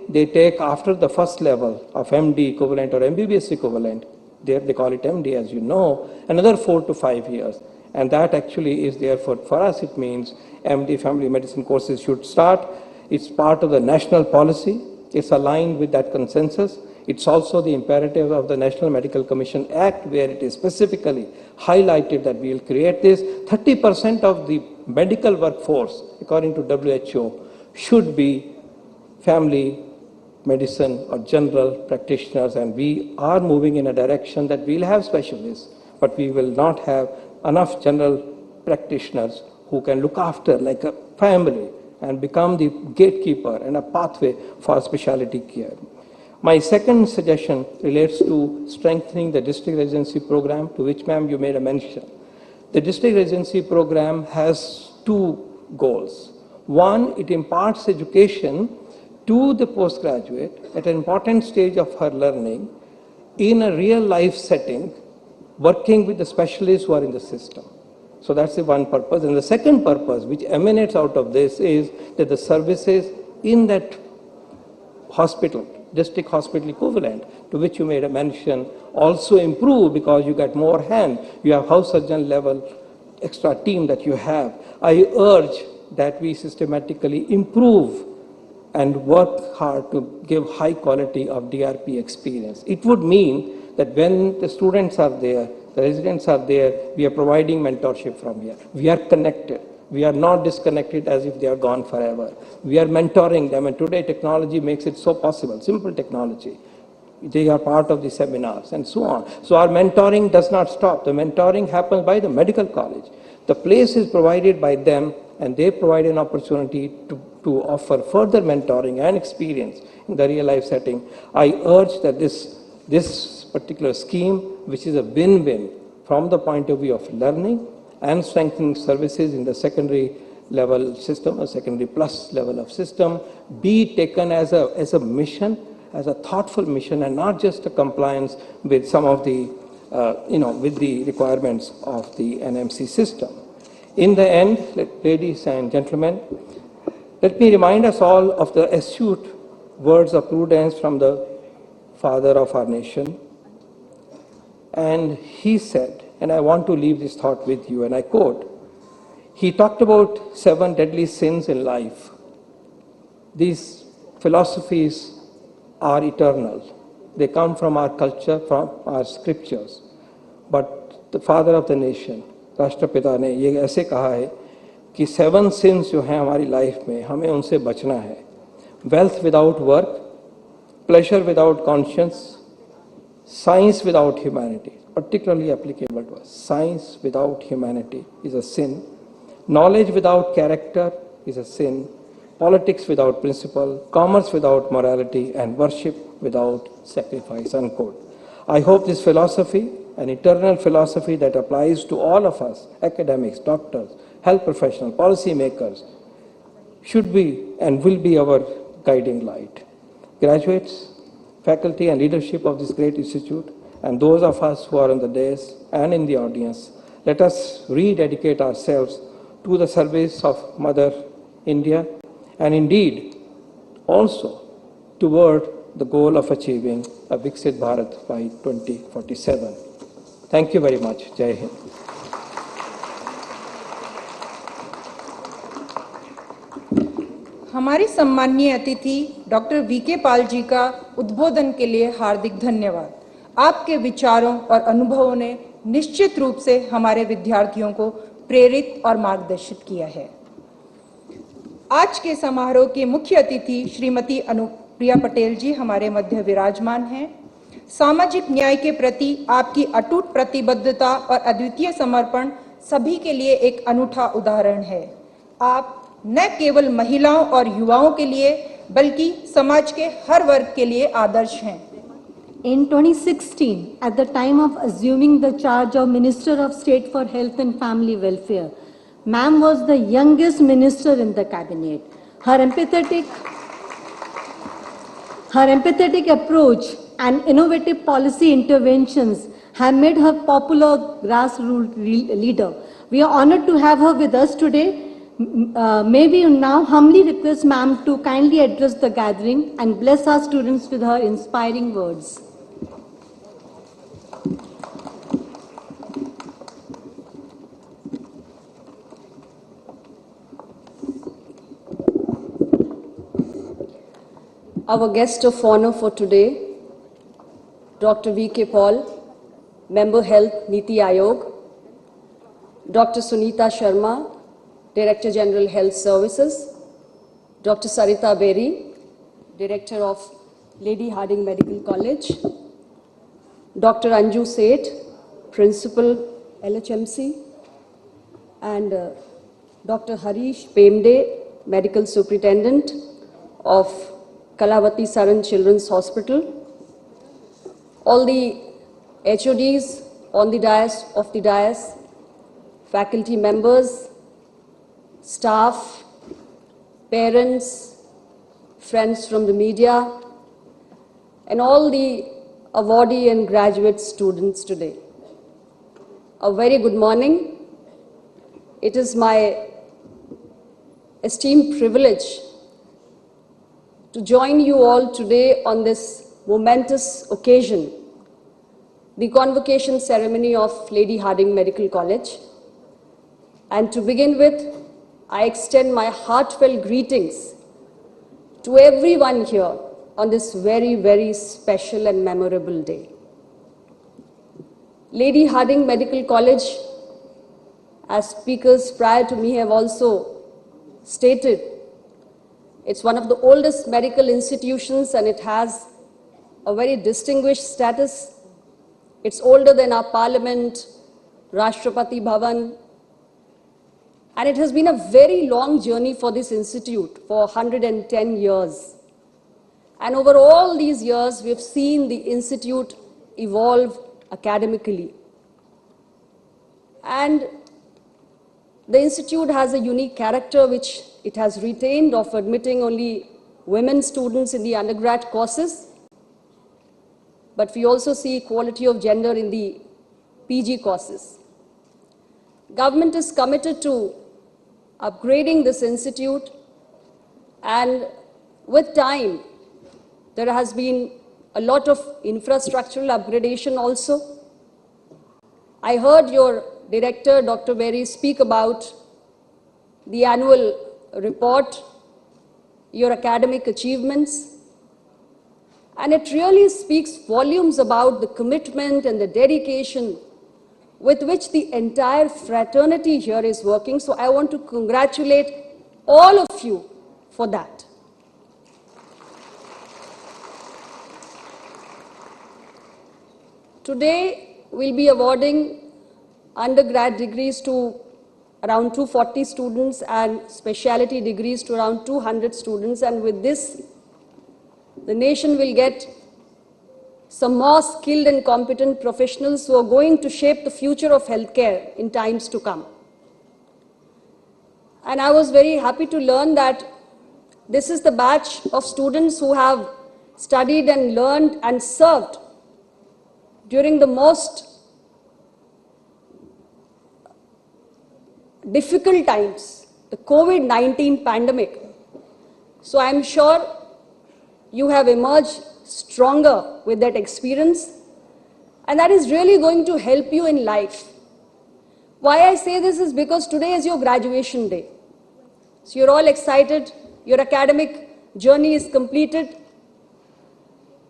they take after the first level of MD equivalent or MBBS equivalent, they call it MD as you know, another 4 to 5 years. And that actually is there for us, it means MD family medicine courses should start It's part of the national policy. It's aligned with that consensus. It's also the imperative of the National Medical Commission Act, where it is specifically highlighted that we will create this. 30% of the medical workforce, according to WHO, should be family medicine or general practitioners, and we are moving in a direction that we'll have specialists, but we will not have enough general practitioners who can look after like a family and become the gatekeeper and a pathway for specialty care. My second suggestion relates to strengthening the district residency program, to which, ma'am, you made a mention. The district residency program has two goals. One, it imparts education to the postgraduate at an important stage of her learning in a real life setting, working with the specialists who are in the system. So that's the one purpose. And the second purpose, which emanates out of this, is that the services in that hospital, district hospital equivalent, to which you made a mention, also improve because you get more hand. You have house surgeon level extra team that you have. I urge that we systematically improve and work hard to give high quality of DRP experience. It would mean that when the students are there, the residents are there, we are providing mentorship from here. We are connected. We are not disconnected as if they are gone forever. We are mentoring them, and today technology makes it so possible, simple technology. They are part of the seminars and so on. So our mentoring does not stop. The mentoring happens by the medical college. The place is provided by them, and they provide an opportunity to offer further mentoring and experience in the real life setting. I urge that this particular scheme, which is a win-win from the point of view of learning and strengthening services in the secondary level system, a secondary plus level of system, be taken as a mission, as a thoughtful mission, and not just a compliance with some of the, with the requirements of the NMC system. In the end, ladies and gentlemen, let me remind us all of the astute words of prudence from the father of our nation. And he said, and I want to leave this thought with you, and I quote, he talked about 7 deadly sins in life. These philosophies are eternal. They come from our culture, from our scriptures. But the father of the nation, राष्ट्रपिता ने ये ऐसे कहा है कि 7 sins जो हैं हमारी लाइफ में, हमें उनसे बचना है. Wealth without work, pleasure without conscience, science without humanity, particularly applicable to us. Science without humanity is a sin. Knowledge without character is a sin. Politics without principle, commerce without morality, and worship without sacrifice, unquote. I hope this philosophy, an eternal philosophy that applies to all of us, academics, doctors, health professionals, policy makers, should be and will be our guiding light. Graduates, faculty and leadership of this great institute, and those of us who are on the dais and in the audience, let us rededicate ourselves to the service of Mother India, and indeed also toward the goal of achieving a Viksit Bharat by 2047. Thank you very much. Jai Hind. हमारी सम्माननीय अतिथि doctor VK Pal ji का उद्बोधन के लिए हार्दिक धन्यवाद। आपके विचारों और अनुभवों ने निश्चित रूप से हमारे विद्यार्थियों को प्रेरित और मार्गदर्शित किया है। आज के समारोह की मुख्य अतिथि श्रीमती अनुप्रिया पटेल जी हमारे मध्य विराजमान हैं। सामाजिक न्याय के प्रति आपकी अटूट प्रतिबद्धता और अद्वितीय समर्पण सभी के लिए एक अनूठा उदाहरण है। आप न केवल महिलाओं और युवाओं के लिए बल्कि समाज के हर वर्ग के लिए आदर्श हैं। In 2016, at the time of assuming the charge of Minister of State for Health and Family Welfare, Ma'am was the youngest minister in the cabinet. Her empathetic approach and innovative policy interventions have made her popular grassroots leader. We are honored to have her with us today. May we now humbly request Ma'am to kindly address the gathering and bless our students with her inspiring words. Our guest of honor for today, Dr. V.K. Paul, Member Health, Niti Aayog, Dr. Sunita Sharma, Director General Health Services, Dr. Sarita Berry, Director of Lady Hardinge Medical College, Dr. Anju Seth, Principal, LHMC, and Dr. Harish Pemde, Medical Superintendent of Kalavati Saran Children's Hospital, all the HODs on the dais, faculty members, staff, parents, friends from the media, and all the awardee and graduate students today. A very good morning. It is my esteemed privilege to join you all today on this momentous occasion, the convocation ceremony of Lady Hardinge Medical College. And to begin with, I extend my heartfelt greetings to everyone here on this very, very special and memorable day. Lady Hardinge Medical College, as speakers prior to me have also stated, it's one of the oldest medical institutions and it has a very distinguished status. It's older than our parliament, Rashtrapati Bhavan, and it has been a very long journey for this institute for 110 years. And over all these years, we have seen the institute evolve academically. And the institute has a unique character which it has retained of admitting only women students in the undergrad courses. But we also see equality of gender in the PG courses. Government is committed to upgrading this institute, and with time, there has been a lot of infrastructural upgradation also. I heard your director, Dr. Berry, speak about the annual report, your academic achievements, and it really speaks volumes about the commitment and the dedication with which the entire fraternity here is working. So I want to congratulate all of you for that. Today, we'll be awarding undergrad degrees to around 240 students and specialty degrees to around 200 students. And with this, the nation will get some more skilled and competent professionals who are going to shape the future of healthcare in times to come. And I was very happy to learn that this is the batch of students who have studied and learned and served during the most difficult times, the COVID-19 pandemic. So I'm sure you have emerged stronger with that experience, and that is really going to help you in life. Why I say this is because today is your graduation day. So you're all excited, your academic journey is completed,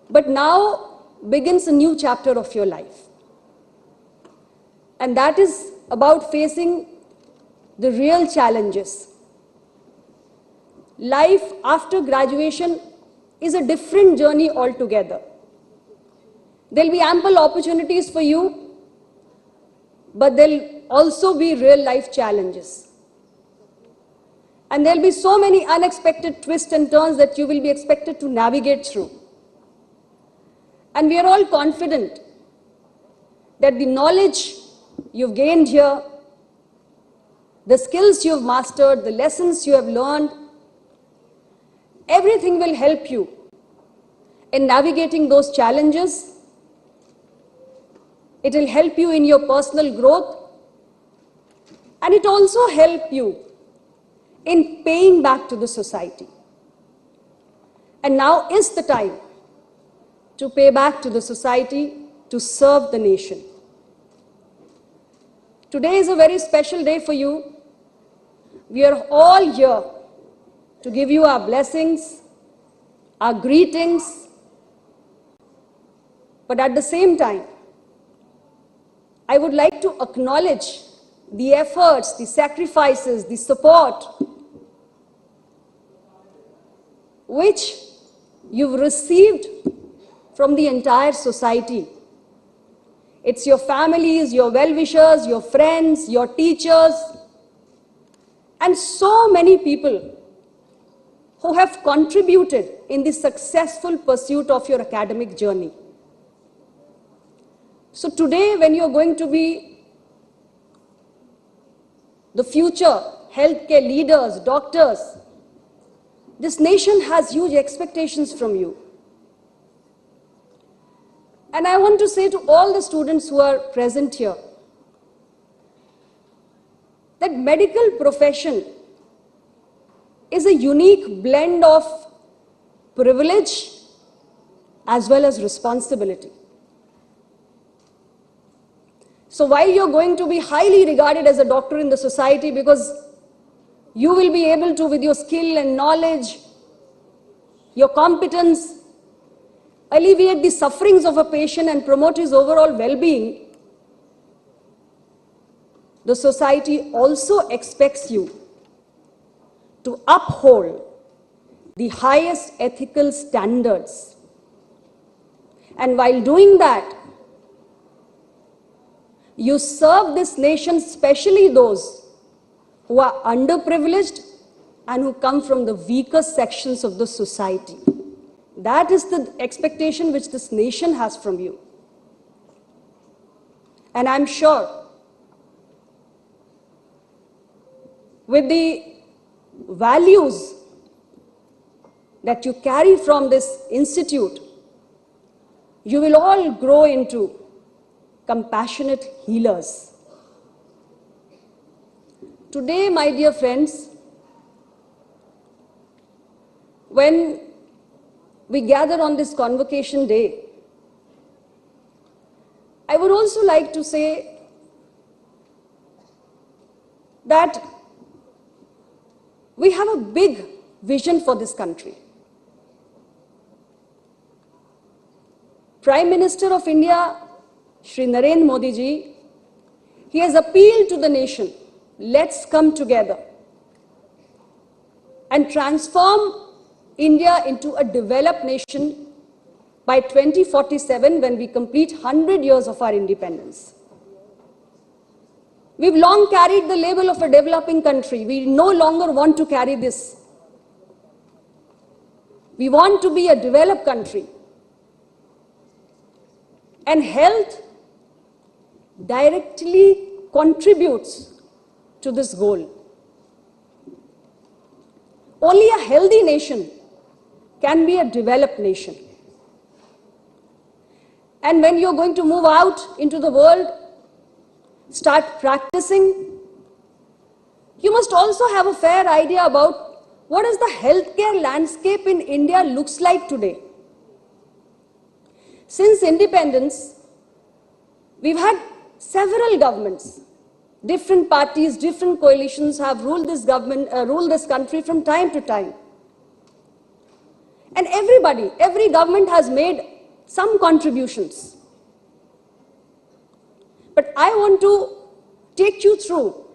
but now begins a new chapter of your life. And that is about facing the real challenges. Life after graduation is a different journey altogether. There'll be ample opportunities for you, but there'll also be real life challenges. And there'll be so many unexpected twists and turns that you will be expected to navigate through. And we are all confident that the knowledge you've gained here, the skills you've mastered, the lessons you have learned, everything will help you in navigating those challenges. It will help you in your personal growth, and it also help you in paying back to the society. And now is the time to pay back to the society, to serve the nation. Today is a very special day for you. We are all here to give you our blessings, our greetings, but at the same time, I would like to acknowledge the efforts, the sacrifices, the support which you've received from the entire society. It's your families, your well-wishers, your friends, your teachers, and so many people who have contributed in the successful pursuit of your academic journey. So today, when you're going to be the future healthcare leaders, doctors, this nation has huge expectations from you. And I want to say to all the students who are present here, that medical profession is a unique blend of privilege as well as responsibility. So while you're going to be highly regarded as a doctor in the society because you will be able to, with your skill and knowledge, your competence, alleviate the sufferings of a patient and promote his overall well-being, the society also expects you to uphold the highest ethical standards. And while doing that, you serve this nation, especially those who are underprivileged and who come from the weaker sections of the society. That is the expectation which this nation has from you. And I'm sure with the values that you carry from this institute, you will all grow into compassionate healers. Today, my dear friends, when we gather on this convocation day, I would also like to say that we have a big vision for this country. Prime Minister of India, Shri Narendra Modi ji, he has appealed to the nation, let's come together and transform India into a developed nation by 2047 when we complete 100 years of our independence. We've long carried the label of a developing country. We no longer want to carry this. We want to be a developed country. And health directly contributes to this goal. Only a healthy nation can be a developed nation. And when you're going to move out into the world, start practicing, you must also have a fair idea about what is the healthcare landscape in India looks like today. Since independence, we've had several governments. Different parties, different coalitions have ruled this country from time to time. And every government has made some contributions. But I want to take you through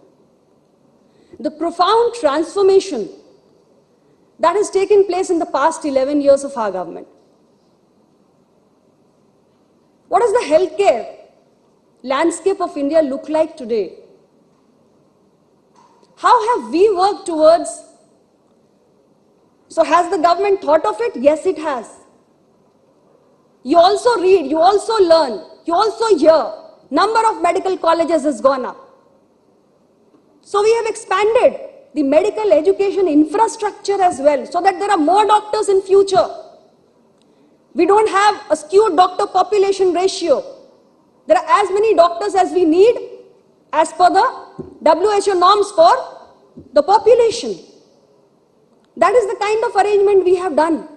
the profound transformation that has taken place in the past 11 years of our government. What does the healthcare landscape of India look like today? How have we worked towards? So has the government thought of it? Yes, it has. You also read, you also learn, you also hear. Number of medical colleges has gone up. So we have expanded the medical education infrastructure as well, so that there are more doctors in future. We don't have a skewed doctor population ratio. There are as many doctors as we need as per the WHO norms for the population. That is the kind of arrangement we have done.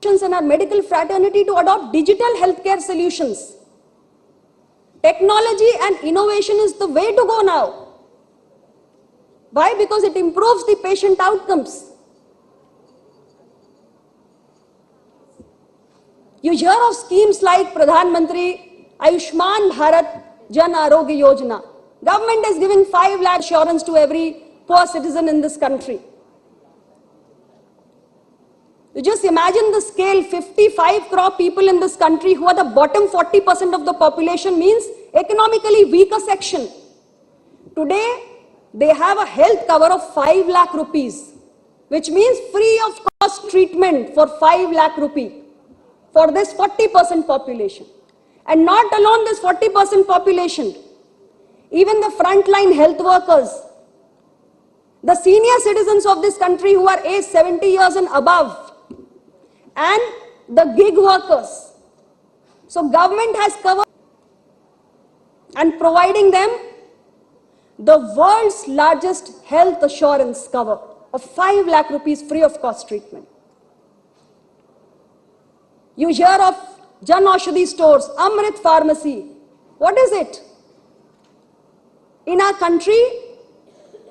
And our medical fraternity to adopt digital healthcare solutions. Technology and innovation is the way to go now. Why? Because it improves the patient outcomes. You hear of schemes like Pradhan Mantri Ayushman Bharat Jan Arogya Yojana. Government is giving 5 lakh insurance to every poor citizen in this country. You just imagine the scale, 55 crore people in this country who are the bottom 40% of the population, means economically weaker section. Today, they have a health cover of 5 lakh rupees, which means free of cost treatment for 5 lakh rupee for this 40% population. And not alone this 40% population, even the frontline health workers, the senior citizens of this country who are aged 70 years and above, and the gig workers. So government has covered and providing them the world's largest health assurance cover of 5 lakh rupees free of cost treatment. You hear of Jan Aushadhi stores, Amrit Pharmacy. What is it? In our country,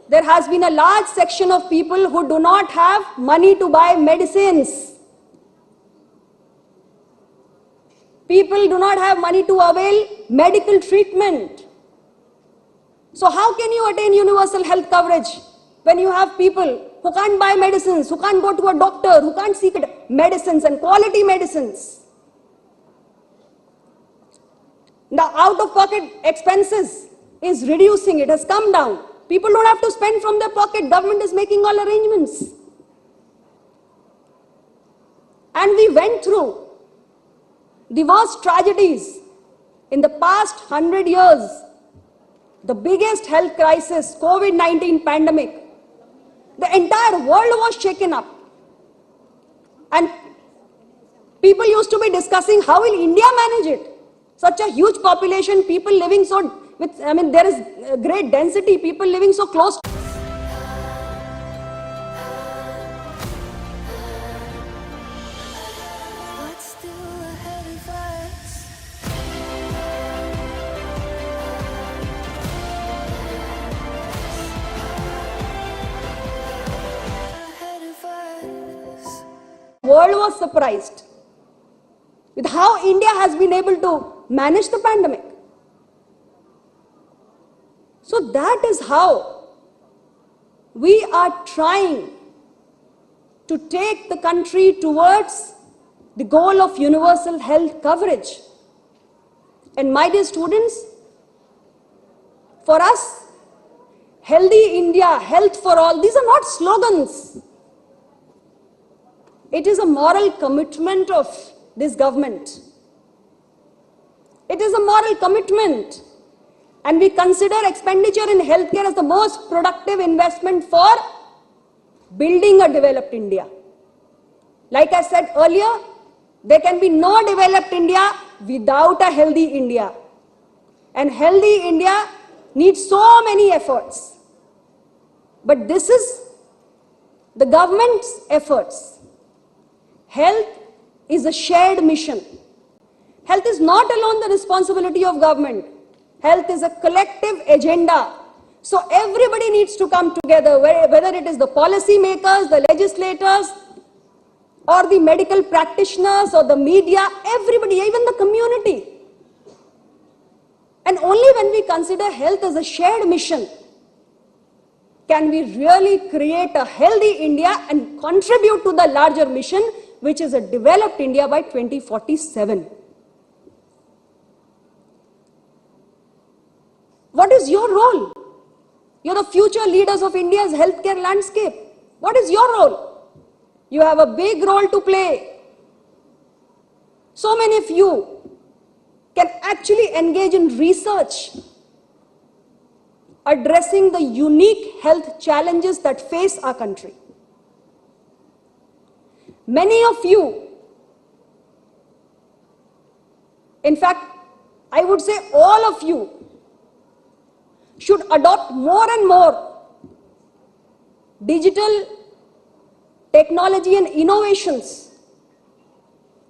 there has been a large section of people who do not have money to buy medicines. People do not have money to avail medical treatment. So how can you attain universal health coverage when you have people who can't buy medicines, who can't go to a doctor, who can't seek medicines and quality medicines? The out-of-pocket expenses is reducing, it has come down. People don't have to spend from their pocket, government is making all arrangements. And we went through the worst tragedies in the past 100 years. The biggest health crisis, COVID-19 pandemic. The entire world was shaken up. And people used to be discussing how will India manage it? Such a huge population, people living there is great density, people living so close. World was surprised with how India has been able to manage the pandemic. So that is how we are trying to take the country towards the goal of universal health coverage. And my dear students, for us, healthy India, health for all, these are not slogans. It is a moral commitment of this government. It is a moral commitment. And we consider expenditure in healthcare as the most productive investment for building a developed India. Like I said earlier, there can be no developed India without a healthy India. And healthy India needs so many efforts. But this is the government's efforts. Health is a shared mission. Health is not alone the responsibility of government. Health is a collective agenda. So everybody needs to come together, whether it is the policy makers, the legislators, or the medical practitioners, or the media, everybody, even the community. And only when we consider health as a shared mission, can we really create a healthy India and contribute to the larger mission, which is a developed India by 2047. What is your role? You're the future leaders of India's healthcare landscape. What is your role? You have a big role to play. So many of you can actually engage in research addressing the unique health challenges that face our country. Many of you, in fact, I would say all of you, should adopt more and more digital technology and innovations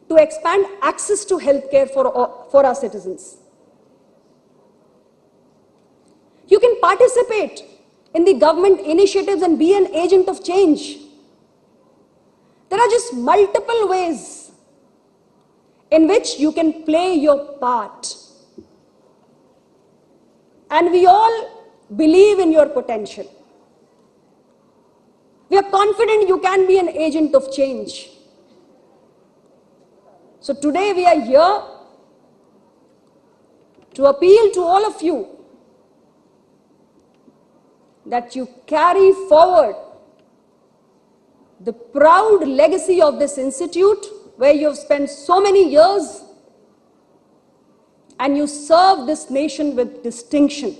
to expand access to healthcare for our citizens. You can participate in the government initiatives and be an agent of change. There are just multiple ways. in which you can play your part. And we all believe in your potential. We are confident you can be an agent of change. So today we are here to appeal to all of you that you carry forward the proud legacy of this institute, where you have spent so many years and you serve this nation with distinction.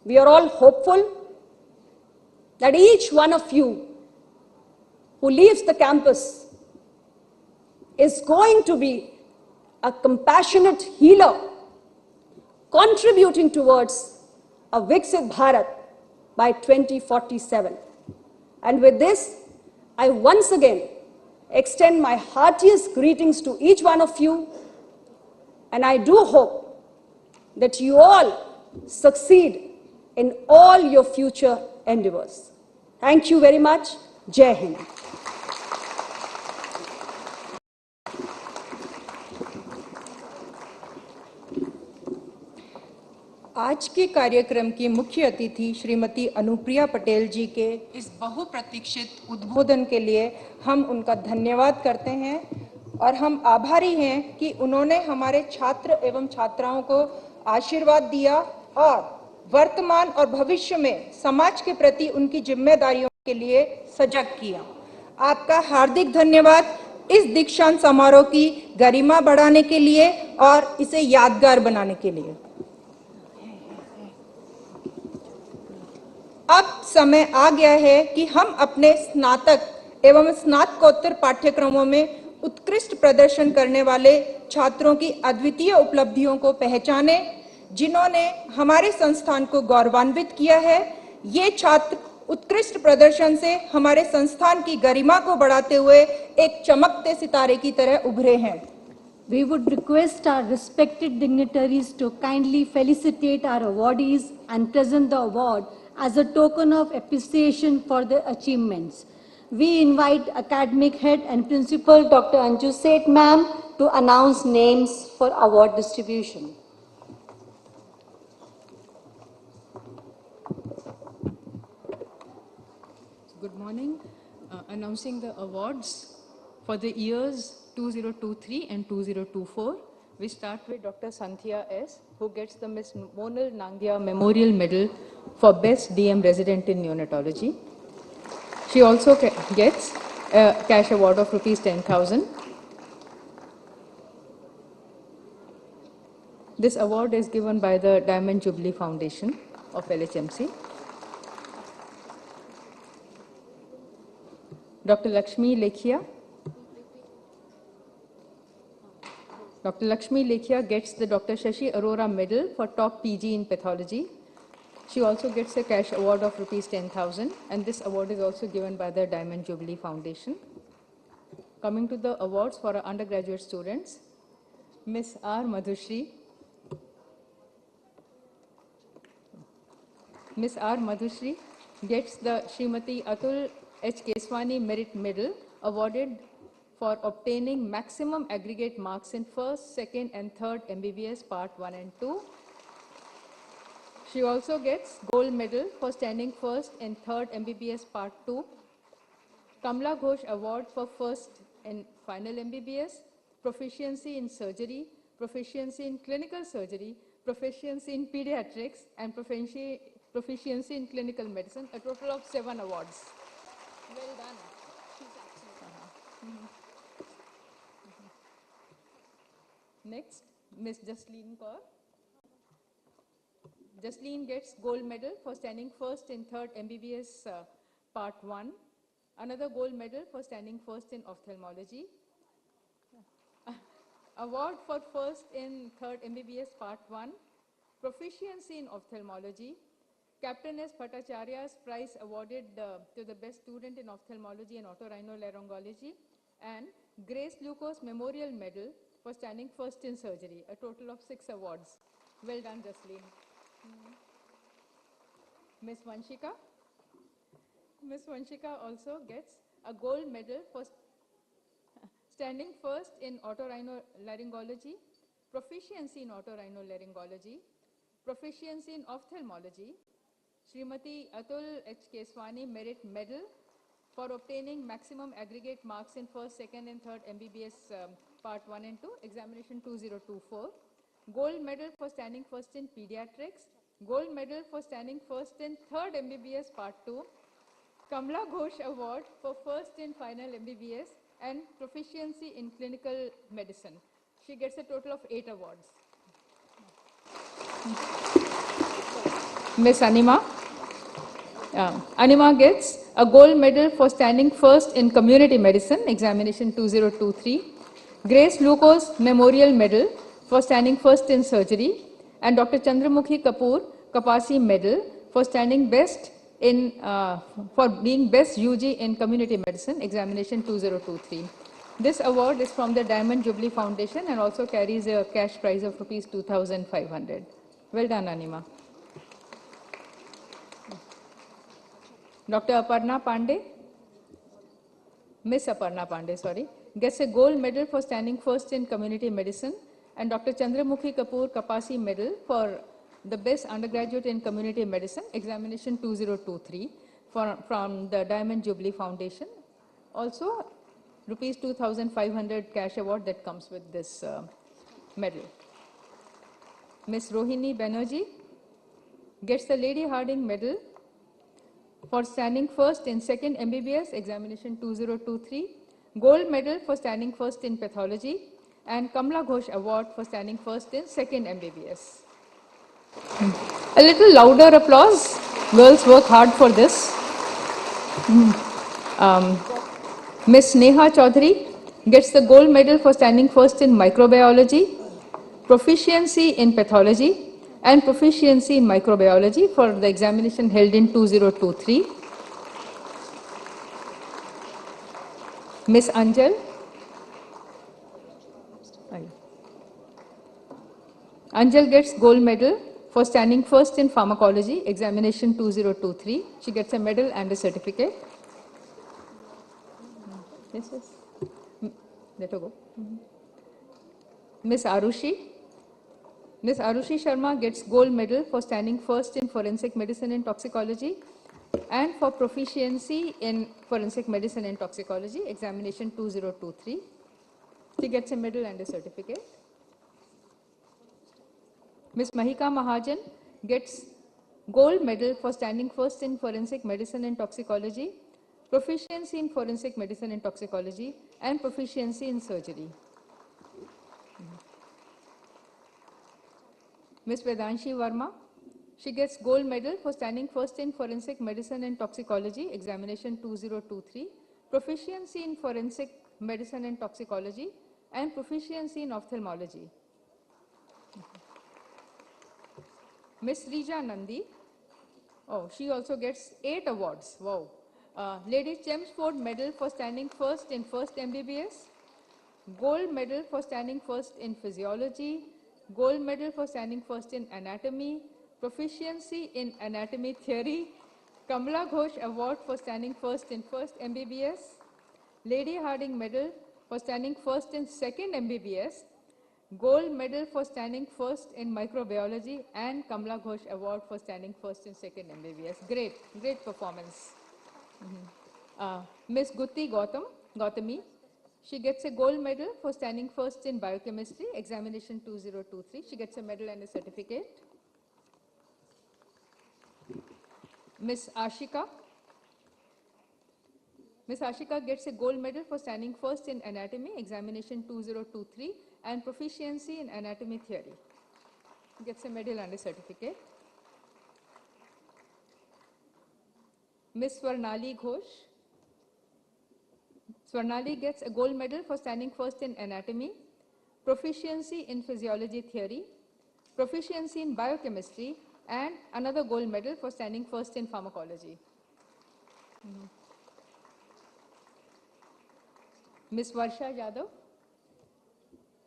We are all hopeful that each one of you who leaves the campus is going to be a compassionate healer, contributing towards a Viksit Bharat by 2047. And with this, I once again extend my heartiest greetings to each one of you, and I do hope that you all succeed in all your future endeavors. Thank you very much. Jai Hind. आज के कार्यक्रम की मुख्य अतिथि श्रीमती अनुप्रिया पटेल जी के इस बहुप्रतीक्षित उद्बोधन के लिए हम उनका धन्यवाद करते हैं और हम आभारी हैं कि उन्होंने हमारे छात्र एवं छात्राओं को आशीर्वाद दिया और वर्तमान और भविष्य में समाज के प्रति उनकी जिम्मेदारियों के लिए सजग किया। आपका हार्दिक धन्यवाद इस दीक्षांत समारोह की गरिमा बढ़ाने के लिए और इसे यादगार बनाने के लिए। अब समय आ गया है कि हम अपने स्नातक एवं स्नातकोत्तर पाठ्यक्रमों में उत्कृष्ट प्रदर्शन करने वाले छात्रों की अद्वितीय उपलब्धियों को पहचानें, जिन्होंने हमारे संस्थान को गौरवान्वित किया है। ये छात्र उत्कृष्ट प्रदर्शन से हमारे संस्थान की गरिमा को बढ़ाते हुए एक चमकते सितारे की तरह उभरे हैं। We would request our respected dignitaries to kindly felicitate our awardees and present the award as a token of appreciation for their achievements. We invite Academic Head and Principal Dr. Anju Seth Ma'am to announce names for award distribution. Good morning. Announcing the awards for the years 2023 and 2024. We start with Dr. Santhia S., who gets the Miss Monal Nangia Memorial Medal for Best DM Resident in Neonatology. She also gets a cash award of Rs 10,000. This award is given by the Diamond Jubilee Foundation of LHMC. Dr. Lakshmi Lekhia. Dr. Lakshmi Lekhia gets the Dr. Shashi Arora Medal for Top PG in Pathology. She also gets a cash award of Rs 10,000, and this award is also given by the Diamond Jubilee Foundation. Coming to the awards for our undergraduate students, Miss R. Madhushri. Miss R. Madhushri gets the Srimati Atul H. Keswani Merit Medal awarded for obtaining maximum aggregate marks in first, second and third MBBS Part 1 and 2. She also gets gold medal for standing first in third MBBS Part 2. Kamla Ghosh Award for first and final MBBS, proficiency in surgery, proficiency in clinical surgery, proficiency in pediatrics and proficiency in clinical medicine, a total of 7 awards. Well done. Next, Ms. Jasleen Kaur. Jasleen gets gold medal for standing first in third MBBS Part 1. Another gold medal for standing first in ophthalmology. Award for first in third MBBS Part 1. Proficiency in ophthalmology. Captain S. Bhattacharya's prize awarded to the best student in ophthalmology and otorhinolaryngology. And Grace Lucas Memorial Medal for standing first in surgery, a total of 6 awards. Well done, Jasleen. Miss Vanshika. Miss Vanshika also gets a gold medal for standing first in otorhinolaryngology, proficiency in otorhinolaryngology, proficiency in ophthalmology, Smt Atul H. Keswani Merit Medal for obtaining maximum aggregate marks in first, second and third MBBS part 1 and 2, examination 2024. Gold medal for standing first in pediatrics, gold medal for standing first in third MBBS part 2, Kamla Ghosh Award for first in final MBBS and proficiency in clinical medicine. She gets a total of 8 awards. Miss Anima. Anima gets a gold medal for standing first in community medicine, examination 2023. Grace Lucas Memorial Medal for standing first in surgery, and Dr. Chandramukhi Kapoor Kapasi Medal for standing best in for being best UG in community medicine, examination 2023. This award is from the Diamond Jubilee Foundation and also carries a cash prize of rupees 2,500. Well done, Anima. Dr. Aparna Pandey, Miss Aparna Pandey, sorry, gets a gold medal for standing first in community medicine, and Dr. Chandramukhi Kapoor Kapasi Medal for the best undergraduate in community medicine, examination 2023 from the Diamond Jubilee Foundation. Also, rupees 2,500 cash award that comes with this medal. Miss Rohini Banerjee gets the Lady Hardinge Medal for standing first in second MBBS, examination 2023, gold medal for standing first in pathology, and Kamla Ghosh Award for standing first in second MBBS. A little louder applause. Girls work hard for this. Miss Neha Chaudhary gets the gold medal for standing first in microbiology, proficiency in pathology, and proficiency in microbiology for the examination held in 2023. Miss Anjal. Anjal gets gold medal for standing first in pharmacology, examination 2023. She gets a medal and a certificate. Yes, yes. Let her go. Miss Arushi. Miss Arushi Sharma gets gold medal for standing first in forensic medicine and toxicology and for proficiency in forensic medicine and toxicology, examination 2023. She gets a medal and a certificate. Miss Mahika Mahajan gets gold medal for standing first in forensic medicine and toxicology, proficiency in forensic medicine and toxicology, and proficiency in surgery. Miss Vedanshi Verma, she gets gold medal for standing first in forensic medicine and toxicology, examination 2023, proficiency in forensic medicine and toxicology, and proficiency in ophthalmology. Miss Rija Nandi, oh, she also gets 8 awards. Wow. Lady Chelmsford Medal for standing first in first MBBS, gold medal for standing first in physiology, gold medal for standing first in anatomy, proficiency in anatomy theory, Kamla Ghosh Award for standing first in first MBBS, Lady Hardinge Medal for standing first in second MBBS, gold medal for standing first in microbiology, and Kamla Ghosh Award for standing first in second MBBS. Great, great performance. Miss Gutti Gautami, she gets a gold medal for standing first in biochemistry, examination 2023. She gets a medal and a certificate. Miss Ashika. Miss Ashika gets a gold medal for standing first in anatomy, examination 2023, and proficiency in anatomy theory. Gets a medal and a certificate. Miss Swarnali Ghosh. Swarnali gets a gold medal for standing first in anatomy, proficiency in physiology theory, proficiency in biochemistry, and another gold medal for standing first in pharmacology. Miss Varsha Yadav,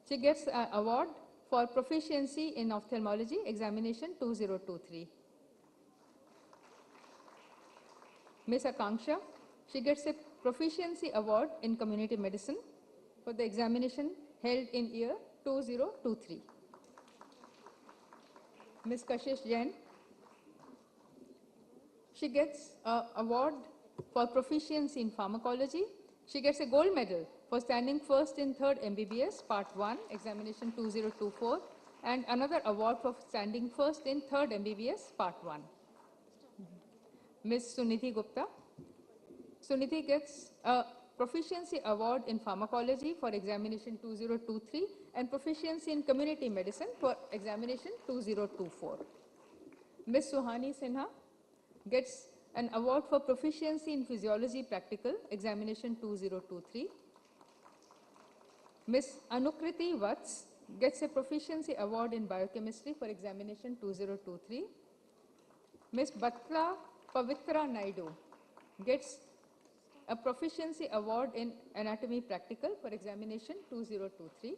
she gets an award for proficiency in ophthalmology, examination 2023. Miss Akanksha, she gets a proficiency award in community medicine. for the examination held in year 2023. Ms. Kashish Jain, she gets an award for proficiency in pharmacology. She gets a gold medal for standing first in 3rd MBBS Part 1, examination 2024, and another award for standing first in 3rd MBBS Part 1. Ms. Sunidhi Gupta. Sunidhi gets a proficiency award in pharmacology for examination 2023 and proficiency in community medicine for examination 2024. Ms. Suhani Sinha gets an award for proficiency in physiology practical examination 2023. Ms. Anukriti Vats gets a proficiency award in biochemistry for examination 2023. Ms. Batra Pavitra Naidu gets a proficiency award in anatomy practical for examination 2023.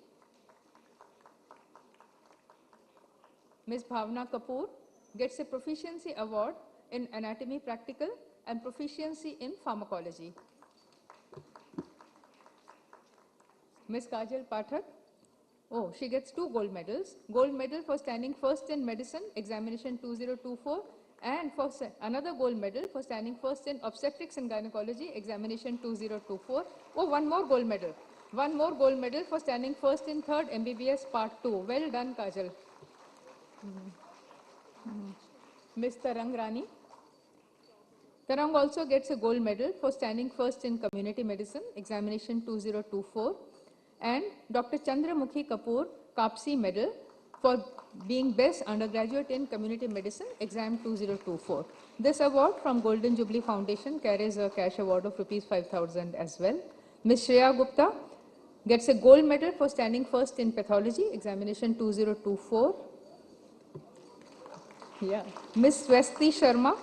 Ms. Bhavna Kapoor gets a proficiency award in anatomy practical and proficiency in pharmacology. Ms. Kajal Pathak, she gets 2 gold medals. Gold medal for standing first in medicine, examination 2024, and for another gold medal for standing first in obstetrics and gynecology, examination 2024. One more gold medal. One more gold medal for standing first in 3rd MBBS Part 2. Well done, Kajal. Ms. Tarang Rani. Tarang also gets a gold medal for standing first in community medicine, examination 2024, and Dr. Chandramukhi Kapoor Kapsi medal for being best undergraduate in community medicine, exam 2024. This award from Golden Jubilee Foundation carries a cash award of ₹5,000 as well. Ms. Shreya Gupta gets a gold medal for standing first in pathology, examination 2024. Ms. Swasti Sharma.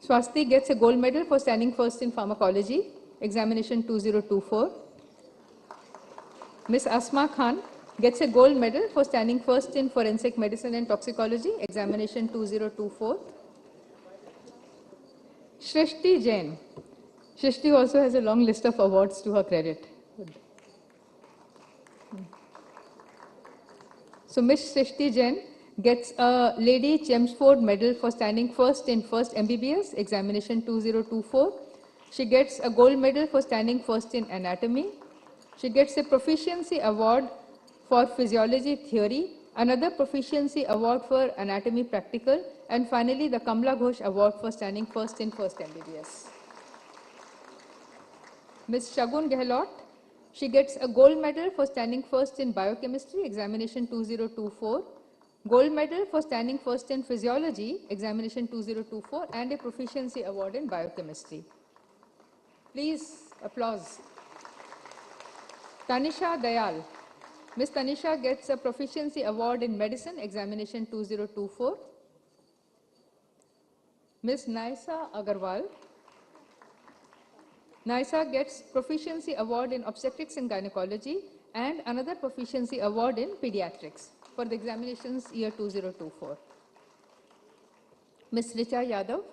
Swasti gets a gold medal for standing first in pharmacology, examination 2024. Ms. Asma Khan gets a gold medal for standing first in forensic medicine and toxicology, examination 2024. Shrishti Jain. Shrishti also has a long list of awards to her credit. So Ms. Shrishti Jain gets a Lady Chelmsford medal for standing first in 1st MBBS, examination 2024. She gets a gold medal for standing first in anatomy. She gets a proficiency award for physiology theory, another proficiency award for anatomy practical, and finally the Kamla Ghosh award for standing first in 1st MBBS. Ms. Shagun Gehlot, she gets a gold medal for standing first in biochemistry, examination 2024, gold medal for standing first in physiology, examination 2024, and a proficiency award in biochemistry. Please applause. Tanisha Dayal. Ms. Tanisha gets a proficiency award in medicine, examination 2024. Ms. Naisa Agarwal. Naisa gets proficiency award in obstetrics and gynecology and another proficiency award in pediatrics for the examinations year 2024. Ms. Richa Yadav.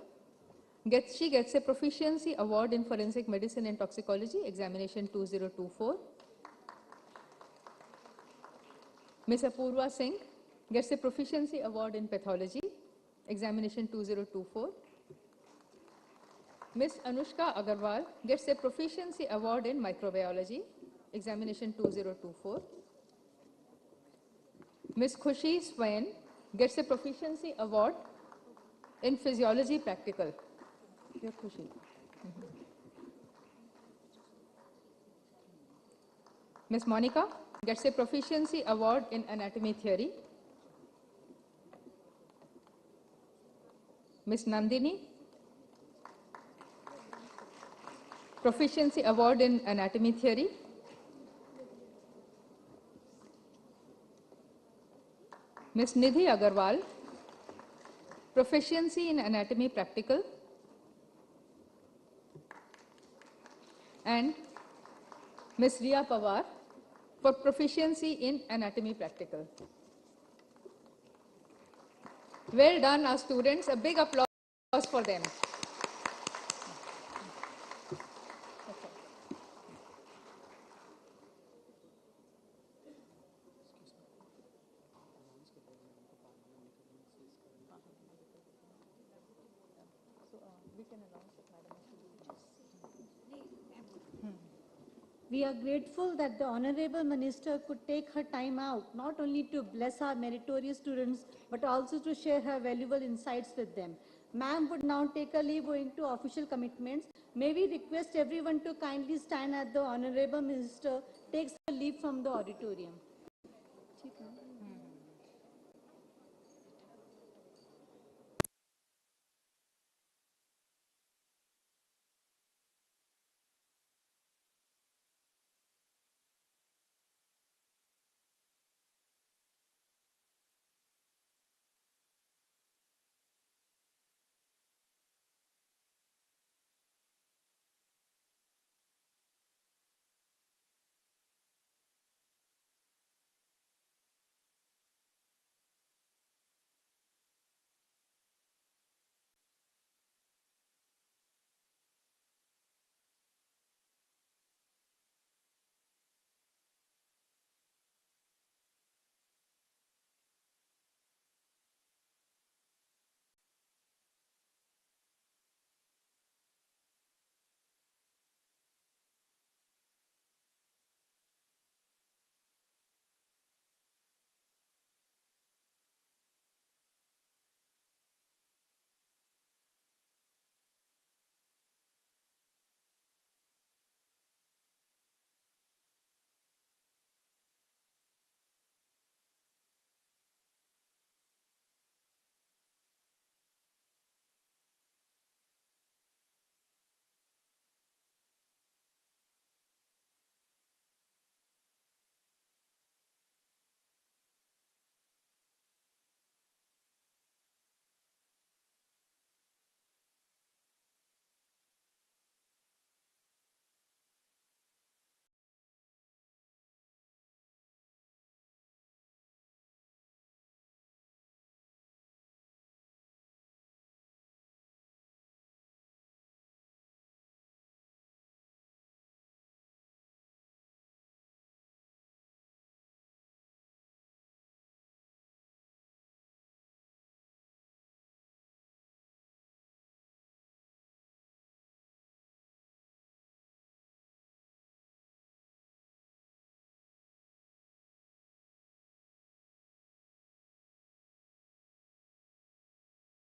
She gets a proficiency award in forensic medicine and toxicology, examination 2024. Ms. Apurva Singh gets a proficiency award in pathology, examination 2024. Ms. Anushka Agarwal gets a proficiency award in microbiology, examination 2024. Ms. Khushi Swain gets a proficiency award in physiology practical. You're Khushi. Ms. Monica gets a proficiency award in anatomy theory. Ms. Nandini, proficiency award in anatomy theory. Ms. Nidhi Agarwal, proficiency in anatomy practical. And Ms. Riya Pawar for proficiency in anatomy practical. Well done, our students. A big applause for them. We are grateful that the Honorable Minister could take her time out, not only to bless our meritorious students, but also to share her valuable insights with them. Ma'am would now take a leave owing to official commitments. May we request everyone to kindly stand as the Honorable Minister takes her leave from the auditorium.